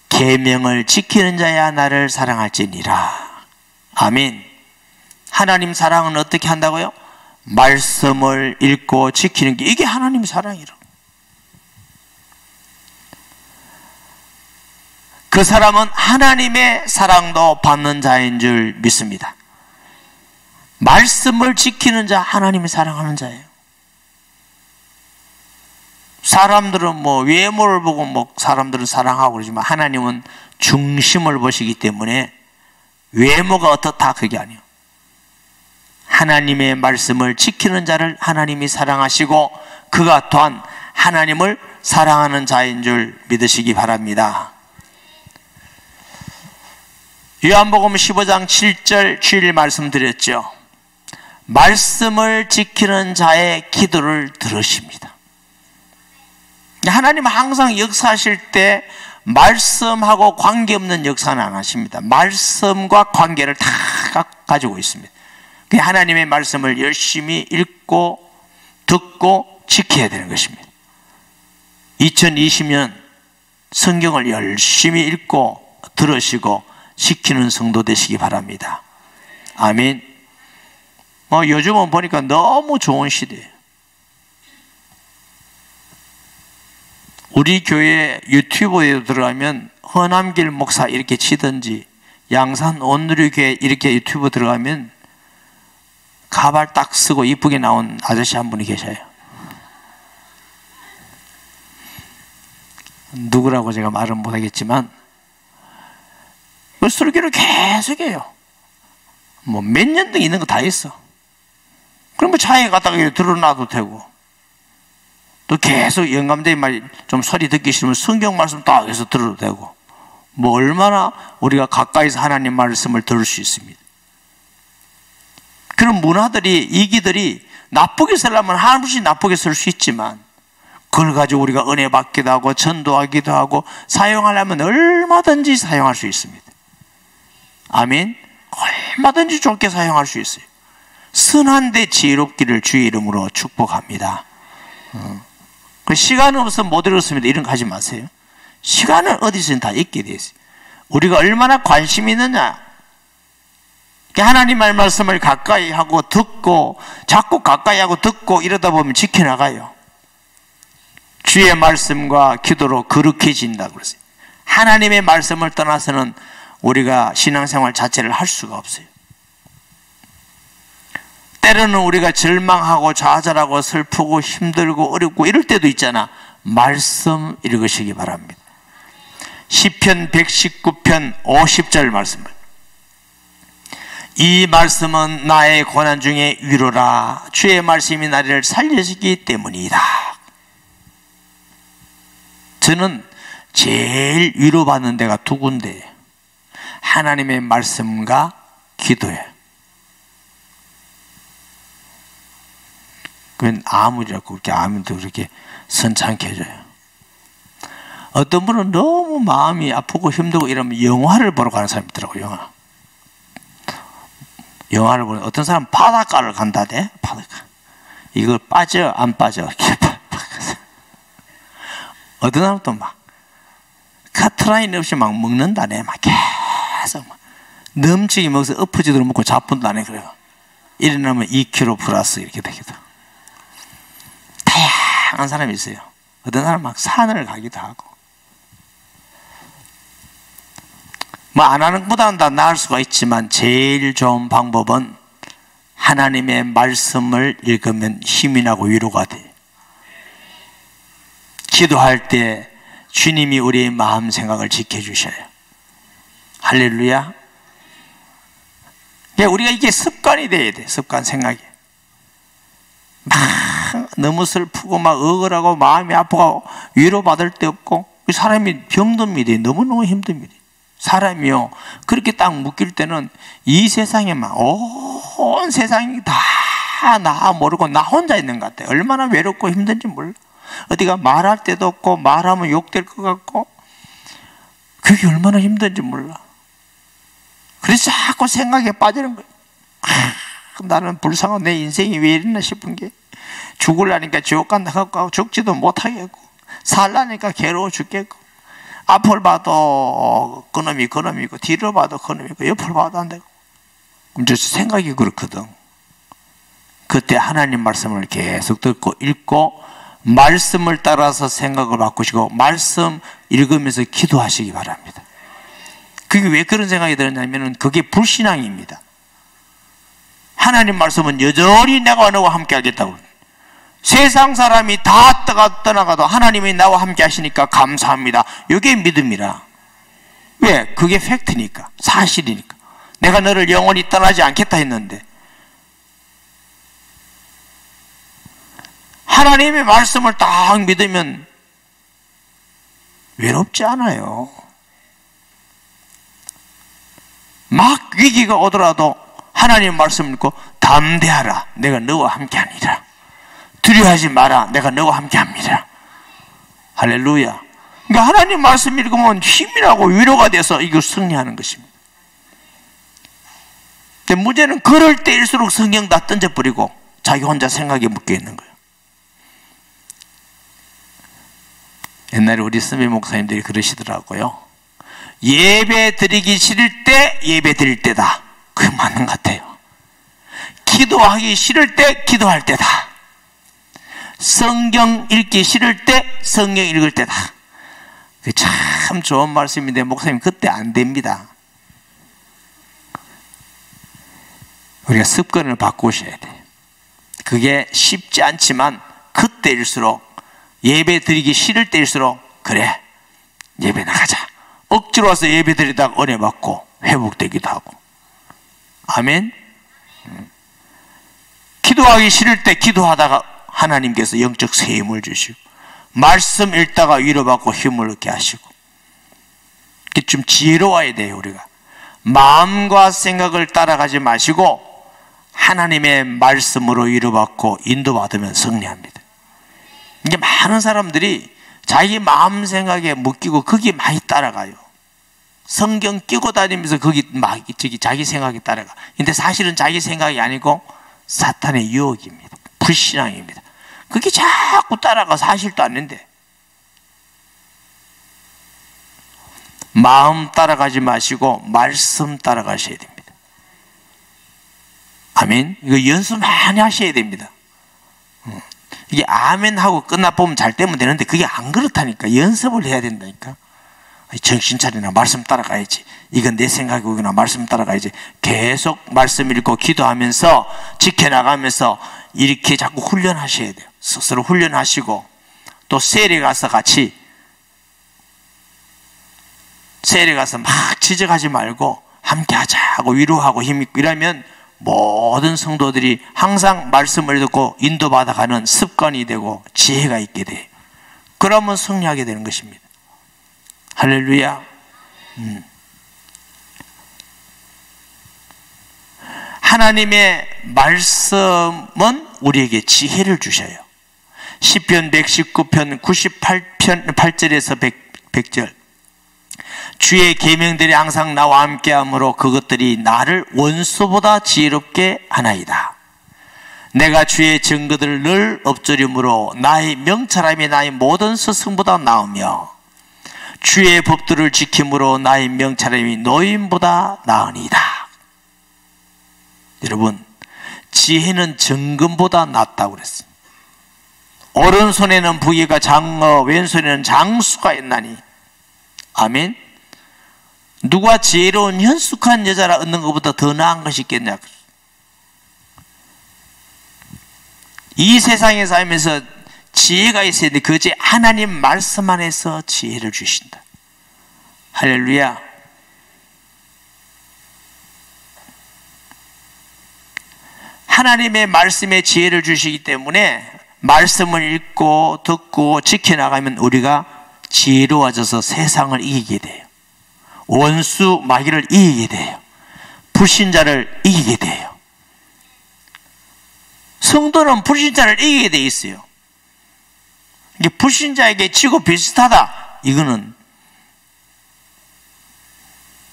계명을 지키는 자야 나를 사랑할지니라. 아멘. 하나님 사랑은 어떻게 한다고요? 말씀을 읽고 지키는 게, 이게 하나님 사랑이라고. 그 사람은 하나님의 사랑도 받는 자인 줄 믿습니다. 말씀을 지키는 자, 하나님이 사랑하는 자예요. 사람들은 외모를 보고 사람들은 사랑하고 그러지만, 하나님은 중심을 보시기 때문에 외모가 어떻다 그게 아니에요. 하나님의 말씀을 지키는 자를 하나님이 사랑하시고, 그가 또한 하나님을 사랑하는 자인 줄 믿으시기 바랍니다. 요한복음 15장 7절 주일 말씀드렸죠. 말씀을 지키는 자의 기도를 들으십니다. 하나님 항상 역사하실 때 말씀하고 관계없는 역사는 안 하십니다. 말씀과 관계를 다 가지고 있습니다. 하나님의 말씀을 열심히 읽고 듣고 지켜야 되는 것입니다. 2020년 성경을 열심히 읽고 들으시고 지키는 성도 되시기 바랍니다. 아멘. 요즘은 보니까 너무 좋은 시대예요. 우리 교회 유튜브에 들어가면 허남길 목사 이렇게 치든지 양산 온누리교회 이렇게 유튜브 들어가면 가발 딱 쓰고 이쁘게 나온 아저씨 한 분이 계셔요. 누구라고 제가 말은 못하겠지만 그 설교를 계속해요. 뭐 몇 년 등 있는 거 다 있어. 그럼 뭐 차에 갖다가 들어놔도 되고, 또 계속 영감되게 말 좀 소리 듣기 싫으면 성경 말씀 딱 해서 들어도 되고, 뭐 얼마나 우리가 가까이서 하나님 말씀을 들을 수 있습니다. 그런 문화들이, 이기들이 나쁘게 쓰려면 한없이 나쁘게 쓸 수 있지만 그걸 가지고 우리가 은혜 받기도 하고 전도하기도 하고 사용하려면 얼마든지 사용할 수 있습니다. 아멘. 얼마든지 좋게 사용할 수 있어요. 선한데 지혜롭기를 주의 이름으로 축복합니다. 시간은 없으면 못 읽었습니다. 이런 거 하지 마세요. 시간은 어디서든 다 있게 돼 있어요. 우리가 얼마나 관심이 있느냐. 하나님의 말씀을 가까이 하고 듣고 자꾸 가까이 하고 듣고 이러다 보면 지켜나가요. 주의 말씀과 기도로 거룩해진다고 그랬어요. 하나님의 말씀을 떠나서는 우리가 신앙생활 자체를 할 수가 없어요. 때로는 우리가 절망하고 좌절하고 슬프고 힘들고 어렵고 이럴 때도 있잖아. 말씀 읽으시기 바랍니다. 시편 119편 50절 말씀을, 이 말씀은 나의 고난 중에 위로라. 주의 말씀이 나를 살려주기 때문이다. 저는 제일 위로받는 데가 두 군데예요. 하나님의 말씀과 기도예요. 그건 아무리라고 그렇게 아무도 그렇게 선창게 해줘요. 어떤 분은 너무 마음이 아프고 힘들고 이러면 영화를 보러 가는 사람이 있더라고요. 영화를 보는, 어떤 사람은 바닷가를 간다대. 바닷가. 이거 빠져 안 빠져 이렇게. 어떤 사람은 또 막 카트라인 없이 막 먹는다네. 막 계속 막 넘치게 먹어서 엎어지도록 먹고 자뿐다네. 그래요. 일어나면 2kg 플러스 이렇게 되기도. 다양한 사람이 있어요. 어떤 사람은 막 산을 가기도 하고. 뭐 안 하는 것보다는 다 나을 수가 있지만 제일 좋은 방법은 하나님의 말씀을 읽으면 힘이 나고 위로가 돼. 기도할 때 주님이 우리의 마음 생각을 지켜주셔요. 할렐루야. 우리가 이게 습관이 돼야 돼. 습관 생각이. 막 너무 슬프고 막 억울하고 마음이 아프고 위로받을 데 없고 사람이 병듭니다. 너무너무 힘듭니다. 사람이요, 그렇게 딱 묶일 때는 이 세상에 막 온 세상이 다 나 모르고 나 혼자 있는 것 같아요. 얼마나 외롭고 힘든지 몰라. 어디가 말할 데도 없고 말하면 욕될 것 같고 그게 얼마나 힘든지 몰라. 그래서 자꾸 생각에 빠지는 거예요. 나는 불쌍한 내 인생이 왜 이랬나 싶은 게, 죽으려니까 지옥 간다 하고 죽지도 못하겠고, 살라니까 괴로워 죽겠고, 앞을 봐도 그놈이 그놈이고 뒤를 봐도 그놈이고 옆을 봐도 안 되고. 그럼 저 생각이 그렇거든. 그때 하나님 말씀을 계속 듣고 읽고 말씀을 따라서 생각을 바꾸시고 말씀 읽으면서 기도하시기 바랍니다. 그게 왜 그런 생각이 들었냐면 그게 불신앙입니다. 하나님 말씀은 여전히 내가 너와 함께 하겠다고. 세상 사람이 다 떠나가도 하나님이 나와 함께 하시니까 감사합니다. 이게 믿음이라. 왜? 그게 팩트니까, 사실이니까. 내가 너를 영원히 떠나지 않겠다 했는데 하나님의 말씀을 딱 믿으면 외롭지 않아요. 막 위기가 오더라도 하나님 말씀을 읽고 담대하라, 내가 너와 함께하니라. 두려워하지 마라, 내가 너와 함께합니다. 할렐루야. 그러니까 하나님 말씀 읽으면 힘이라고 위로가 돼서 이걸 승리하는 것입니다. 근데 문제는 그럴 때일수록 성경 다 던져버리고 자기 혼자 생각에 묶여 있는 거예요. 옛날에 우리 선배 목사님들이 그러시더라고요. 예배 드리기 싫을 때 예배 드릴 때다. 그게 맞는 것 같아요. 기도하기 싫을 때 기도할 때다. 성경 읽기 싫을 때 성경 읽을 때다. 참 좋은 말씀인데 목사님 그때 안 됩니다. 우리가 습관을 바꾸셔야 돼요. 그게 쉽지 않지만 그때일수록, 예배 드리기 싫을 때일수록 그래 예배 나가자. 억지로 와서 예배 드리다가 은혜 받고 회복되기도 하고. 아멘. 기도하기 싫을 때 기도하다가 하나님께서 영적 세임을 주시고, 말씀 읽다가 위로받고 힘을 얻게 하시고. 좀 지혜로워야 돼요. 우리가 마음과 생각을 따라가지 마시고 하나님의 말씀으로 위로받고 인도받으면 승리합니다. 이게 많은 사람들이 자기 마음 생각에 묶이고 거기에 많이 따라가요. 성경 끼고 다니면서 거기 막 자기 생각에 따라가. 근데 사실은 자기 생각이 아니고 사탄의 유혹입니다. 불신앙입니다. 그게 자꾸 따라가 사실도 아닌데. 마음 따라가지 마시고 말씀 따라가셔야 됩니다. 아멘. 이거 연습 많이 하셔야 됩니다. 이게 아멘 하고 끝나보면 잘 되면 되는데 그게 안 그렇다니까. 연습을 해야 된다니까. 정신 차리나 말씀 따라가야지. 이건 내 생각이구나. 말씀 따라가야지. 계속 말씀 읽고 기도하면서 지켜나가면서 이렇게 자꾸 훈련하셔야 돼요. 스스로 훈련하시고, 또 세례 가서 같이, 세례 가서 막 지적하지 말고 함께 하자 하고 위로하고 힘있고 이러면 모든 성도들이 항상 말씀을 듣고 인도받아가는 습관이 되고 지혜가 있게 돼요. 그러면 승리하게 되는 것입니다. 할렐루야. 하나님의 말씀은 우리에게 지혜를 주셔요. 시편 119편 98편 8절에서 100절. 주의 계명들이 항상 나와 함께하므로 그것들이 나를 원수보다 지혜롭게 하나이다. 내가 주의 증거들을 늘 엎드림으로 나의 명철함이 나의 모든 스승보다 나으며 주의 법들을 지킴으로 나의 명철함이 노인보다 나으니이다. 여러분, 지혜는 정금보다 낫다고 그랬어요. 오른손에는 부귀가 장어, 왼손에는 장수가 있나니. 아멘. 누가 지혜로운 현숙한 여자라 얻는 것보다 더 나은 것이 있겠냐. 이 세상에 살면서 지혜가 있어야 돼. 그 지혜, 하나님 말씀 안에서 지혜를 주신다. 할렐루야. 하나님의 말씀에 지혜를 주시기 때문에 말씀을 읽고 듣고 지켜나가면 우리가 지혜로워져서 세상을 이기게 돼요. 원수 마귀를 이기게 돼요. 불신자를 이기게 돼요. 성도는 불신자를 이기게 돼 있어요. 이게 불신자에게 지고 비슷하다. 이거는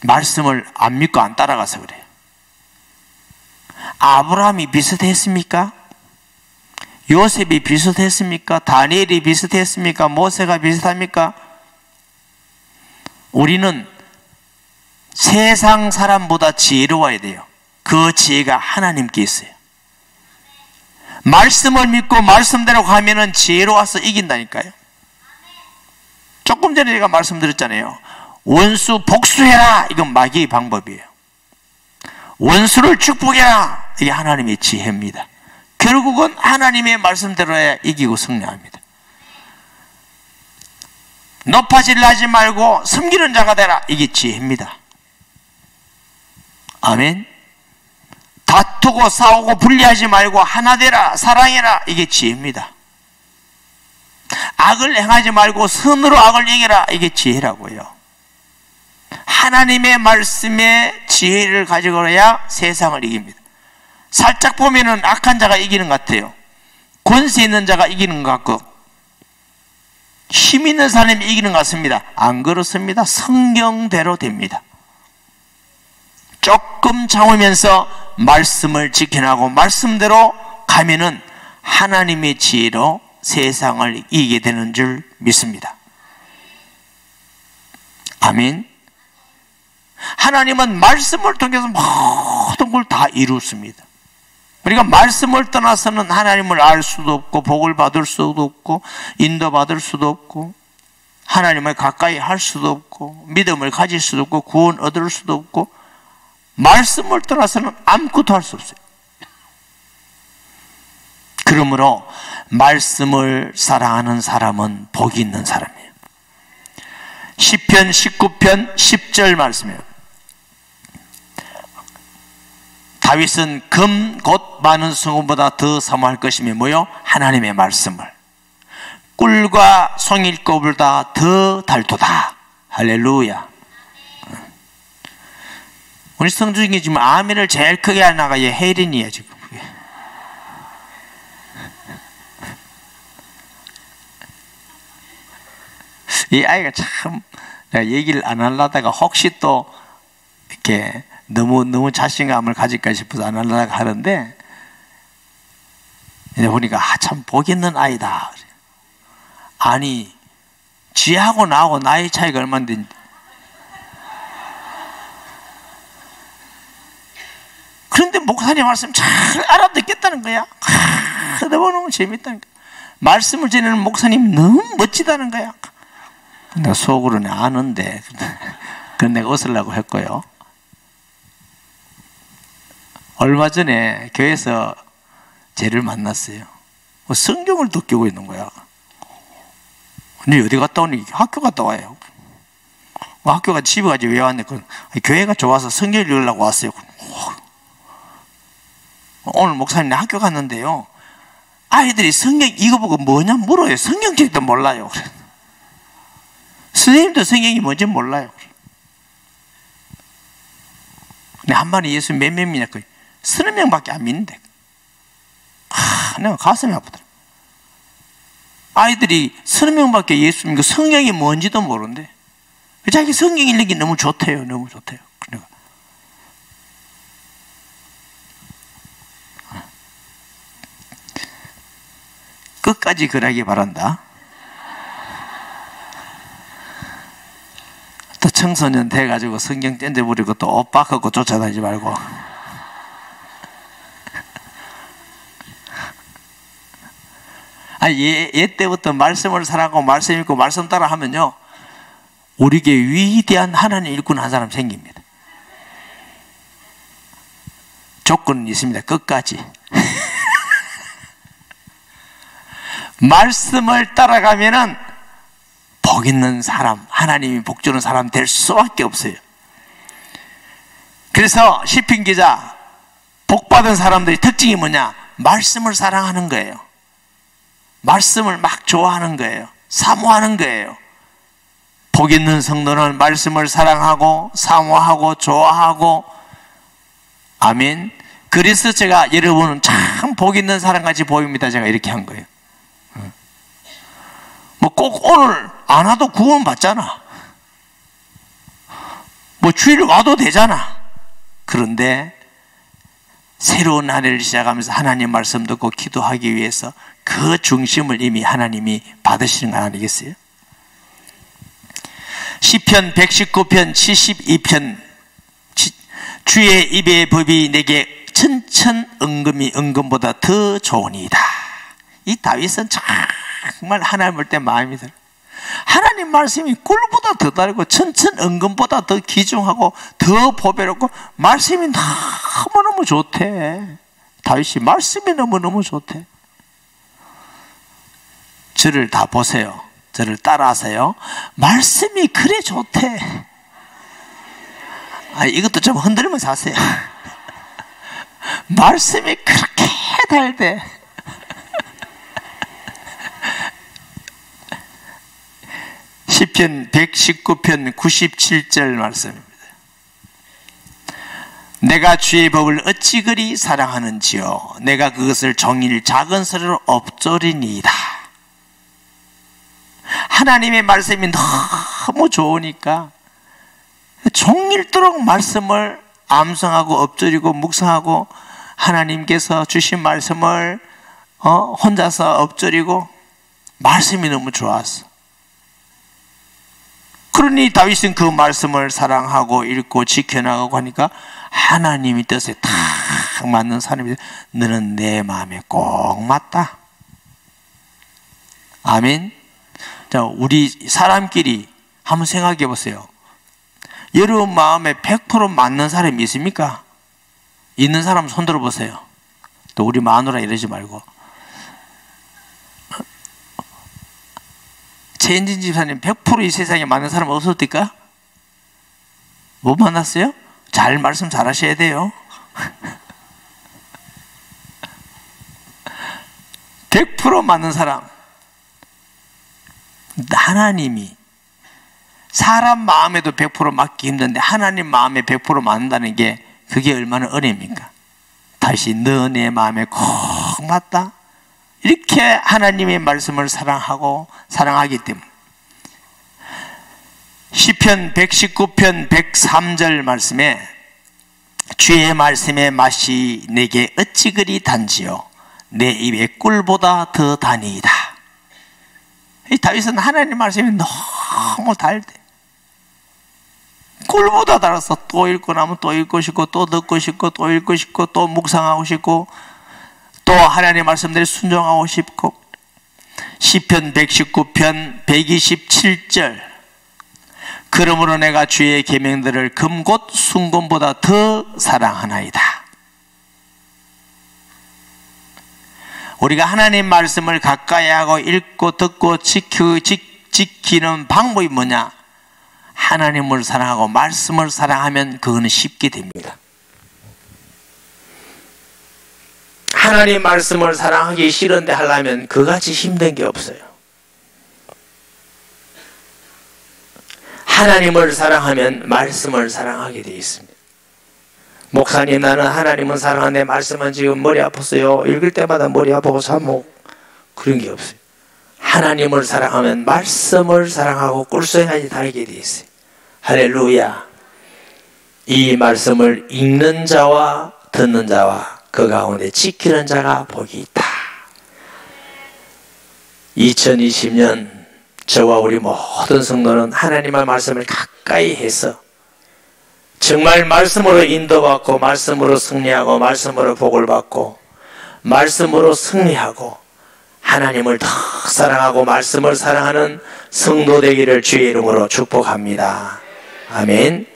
말씀을 안 믿고 안 따라가서 그래요. 아브라함이 비슷했습니까? 요셉이 비슷했습니까? 다니엘이 비슷했습니까? 모세가 비슷합니까? 우리는 세상 사람보다 지혜로워야 돼요. 그 지혜가 하나님께 있어요. 말씀을 믿고 말씀대로 가면은 지혜로워서 이긴다니까요. 조금 전에 제가 말씀드렸잖아요. 원수 복수해라. 이건 마귀의 방법이에요. 원수를 축복해라. 이게 하나님의 지혜입니다. 결국은 하나님의 말씀대로 해야 이기고 승리합니다. 높아지려 하지 말고 섬기는 자가 되라. 이게 지혜입니다. 아멘. 다투고 싸우고 분리하지 말고 하나 되라. 사랑해라. 이게 지혜입니다. 악을 행하지 말고 선으로 악을 이겨라. 이게 지혜라고요. 하나님의 말씀에 지혜를 가지고야 세상을 이깁니다. 살짝 보면은 악한 자가 이기는 것 같아요. 권세 있는 자가 이기는 것 같고 힘 있는 사람이 이기는 것 같습니다. 안 그렇습니다. 성경대로 됩니다. 조금 참으면서 말씀을 지켜나가고 말씀대로 가면은 하나님의 지혜로 세상을 이기게 되는 줄 믿습니다. 아멘. 하나님은 말씀을 통해서 모든 걸 다 이루었습니다. 우리가 말씀을 떠나서는 하나님을 알 수도 없고 복을 받을 수도 없고 인도받을 수도 없고 하나님을 가까이 할 수도 없고 믿음을 가질 수도 없고 구원 얻을 수도 없고 말씀을 떠나서는 아무것도 할 수 없어요. 그러므로 말씀을 사랑하는 사람은 복이 있는 사람이에요. 시편 19편 10절 말씀이에요. 다윗은 금 곧 많은 성금보다 더 사모할 것이며 뭐요? 하나님의 말씀을. 꿀과 송일꽃보다 더 달도다. 할렐루야. 우리 성주 중에 지금 아멘을 제일 크게 하는 아가 얘 혜린이에요 지금. 이 아이가 참 내가 얘기를 안 하려다가 혹시 또 이렇게 너무 자신감을 가질까 싶어서 안 하려다가 하는데 이제 보니까 참 복 있는 아이다. 아니 지하고 나하고 나이 차이가 얼마인데 그런데 목사님 말씀 잘 알아듣겠다는 거야. 너무 재밌다는 거야. 말씀을 전하는 목사님 너무 멋지다는 거야. 내가 속으로는 아는데 그건 내가 웃으려고 했고요. 얼마 전에 교회에서 쟤를 만났어요. 성경을 또 끼고 있는 거야. 근데 어디 갔다 오니? 학교 갔다 와요. 학교가 집에 가지 왜 왔네? 교회가 좋아서 성경을 읽으려고 왔어요. 오늘 목사님 학교 갔는데요. 아이들이 성경 이거 보고 뭐냐 물어요. 성경책도 몰라요. 선생님도 성경이 뭔지 몰라요. 근데 한 마리 예수 몇 명이냐? 30명밖에 안 믿는데. 내가 가슴이 아프더라. 아이들이 30명밖에 예수 믿고 성경이 뭔지도 모르는데 자기 성경 읽기 너무 좋대요. 너무 좋대요. 그러니까. 끝까지 그러기 바란다. 또 청소년 돼가지고 성경 땡겨버리고 또 옷 바꾸고 쫓아다니지 말고. 얘 때부터 말씀을 사랑하고 말씀 읽고 말씀 따라 하면요. 우리에게 위대한 하나님 일꾼 한 사람 생깁니다. 조건은 있습니다. 끝까지. 말씀을 따라가면은 복 있는 사람, 하나님이 복 주는 사람 될 수밖에 없어요. 그래서 시편 기자, 복 받은 사람들의 특징이 뭐냐? 말씀을 사랑하는 거예요. 말씀을 막 좋아하는 거예요. 사모하는 거예요. 복 있는 성도는 말씀을 사랑하고 사모하고 좋아하고 아멘. 그래서 제가 여러분은 참 복 있는 사람같이 보입니다. 제가 이렇게 한 거예요. 뭐 꼭 오늘 안 와도 구원 받잖아. 뭐 주일 와도 되잖아. 그런데 새로운 한 해를 시작하면서 하나님 말씀 듣고 기도하기 위해서 그 중심을 이미 하나님이 받으시는 거 아니겠어요? 시편 119편 72편 주의 입의 법이 내게 천천은금이 은금보다 더 좋으니이다. 이 다윗은 정말 하나님 볼 때 마음이 들어요. 하나님 말씀이 꿀보다 더 달고 천천은금보다 더 귀중하고 더 보배롭고 말씀이 너무너무 좋대. 다윗이 말씀이 너무너무 좋대. 저를 다 보세요. 저를 따라하세요. 말씀이 그래 좋대. 이것도 좀 흔들면서 하세요. 말씀이 그렇게 달대. 시편 시편 119편 97절 말씀입니다. 내가 주의 법을 어찌 그리 사랑하는지요. 내가 그것을 종일 작은 소리로 엎조리니이다. 하나님의 말씀이 너무 좋으니까 종일토록 말씀을 암송하고 엎조리고 묵상하고, 하나님께서 주신 말씀을 혼자서 엎조리고, 말씀이 너무 좋았어. 그러니 다윗은 그 말씀을 사랑하고 읽고 지켜나가고 하니까 하나님의 뜻에 딱 맞는 사람이, 너는 내 마음에 꼭 맞다. 아멘. 자, 우리 사람끼리 한번 생각해 보세요. 여러분 마음에 100% 맞는 사람이 있습니까? 있는 사람 손 들어 보세요. 또 우리 마누라 이러지 말고. 최현진 집사님 100% 이 세상에 맞는 사람 없었을까? 못 만났어요? 잘 말씀 잘 하셔야 돼요. 100% 맞는 사람. 하나님이 사람 마음에도 100% 맞기 힘든데 하나님 마음에 100% 맞는다는 게 그게 얼마나 은혜입니까? 다시 너 내 마음에 꼭 맞다. 이렇게 하나님의 말씀을 사랑하고 사랑하기 때문에 시편 119편 103절 말씀에 주의 말씀의 맛이 내게 어찌 그리 단지요 내 입에 꿀보다 더 다니이다. 이 다윗은 하나님 말씀이 너무 달대. 꿀보다 달아서 또 읽고 나면 또 읽고 싶고 또 듣고 싶고 또 읽고 싶고 또 묵상하고 싶고 또 하나님 말씀대로 순종하고 싶고. 시편 119편 127절 그러므로 내가 주의 계명들을 금곧 순금보다 더 사랑하나이다. 우리가 하나님 말씀을 가까이 하고 읽고 듣고 지키는 방법이 뭐냐? 하나님을 사랑하고 말씀을 사랑하면 그거는 쉽게 됩니다. 하나님 말씀을 사랑하기 싫은데 하려면 그같이 힘든 게 없어요. 하나님을 사랑하면 말씀을 사랑하게 되어 있습니다. 목사님, 나는 하나님은 사랑하는데 말씀은 지금 머리 아팠어요. 읽을 때마다 머리 아프고 사목, 그런 게 없어요. 하나님을 사랑하면 말씀을 사랑하고 꿀소야지 달게 되어 있어요. 할렐루야. 이 말씀을 읽는 자와 듣는 자와 그 가운데 지키는 자가 복이 있다. 2020년 저와 우리 모든 성도는 하나님의 말씀을 가까이 해서 정말 말씀으로 인도받고 말씀으로 승리하고 말씀으로 복을 받고 말씀으로 승리하고 하나님을 더 사랑하고 말씀을 사랑하는 성도 되기를 주의 이름으로 축복합니다. 아멘.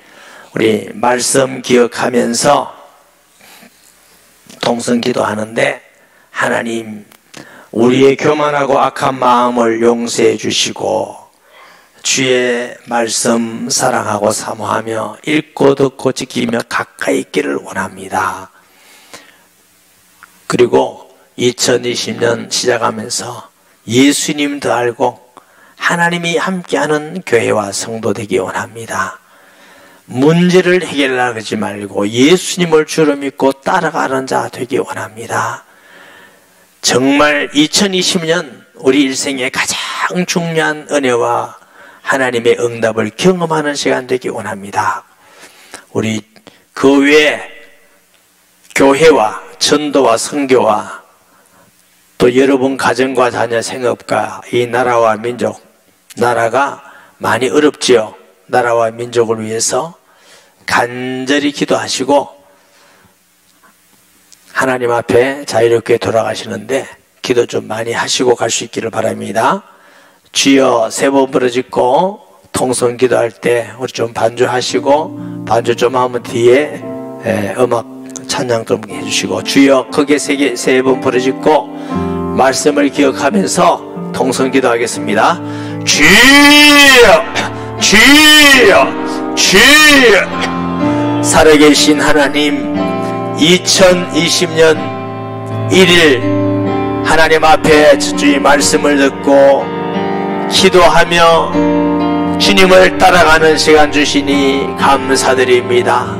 우리 말씀 기억하면서 동성 기도하는데, 하나님 우리의 교만하고 악한 마음을 용서해 주시고 주의 말씀 사랑하고 사모하며 읽고 듣고 지키며 가까이 있기를 원합니다. 그리고 2020년 시작하면서 예수님 더 알고 하나님이 함께하는 교회와 성도 되기 원합니다. 문제를 해결하려고 하지 말고 예수님을 주로 믿고 따라가는 자 되기 원합니다. 정말 2020년 우리 일생의 가장 중요한 은혜와 하나님의 응답을 경험하는 시간 되기 원합니다. 우리 그 외에 교회와 전도와 선교와 또 여러분 가정과 자녀 생업과 이 나라와 민족, 나라가 많이 어렵지요. 나라와 민족을 위해서 간절히 기도하시고 하나님 앞에 자유롭게 돌아가시는데 기도 좀 많이 하시고 갈 수 있기를 바랍니다. 주여 세 번 부르짖고 통성 기도할 때 우리 좀 반주하시고, 반주 좀 하면 뒤에 음악 찬양 좀 해주시고, 주여 거기에 세 번 부르짖고 말씀을 기억하면서 통성 기도하겠습니다. 주여 주여 주여. 살아계신 하나님, 2020년 1일 하나님 앞에 주의 말씀을 듣고 기도하며 주님을 따라가는 시간 주시니 감사드립니다.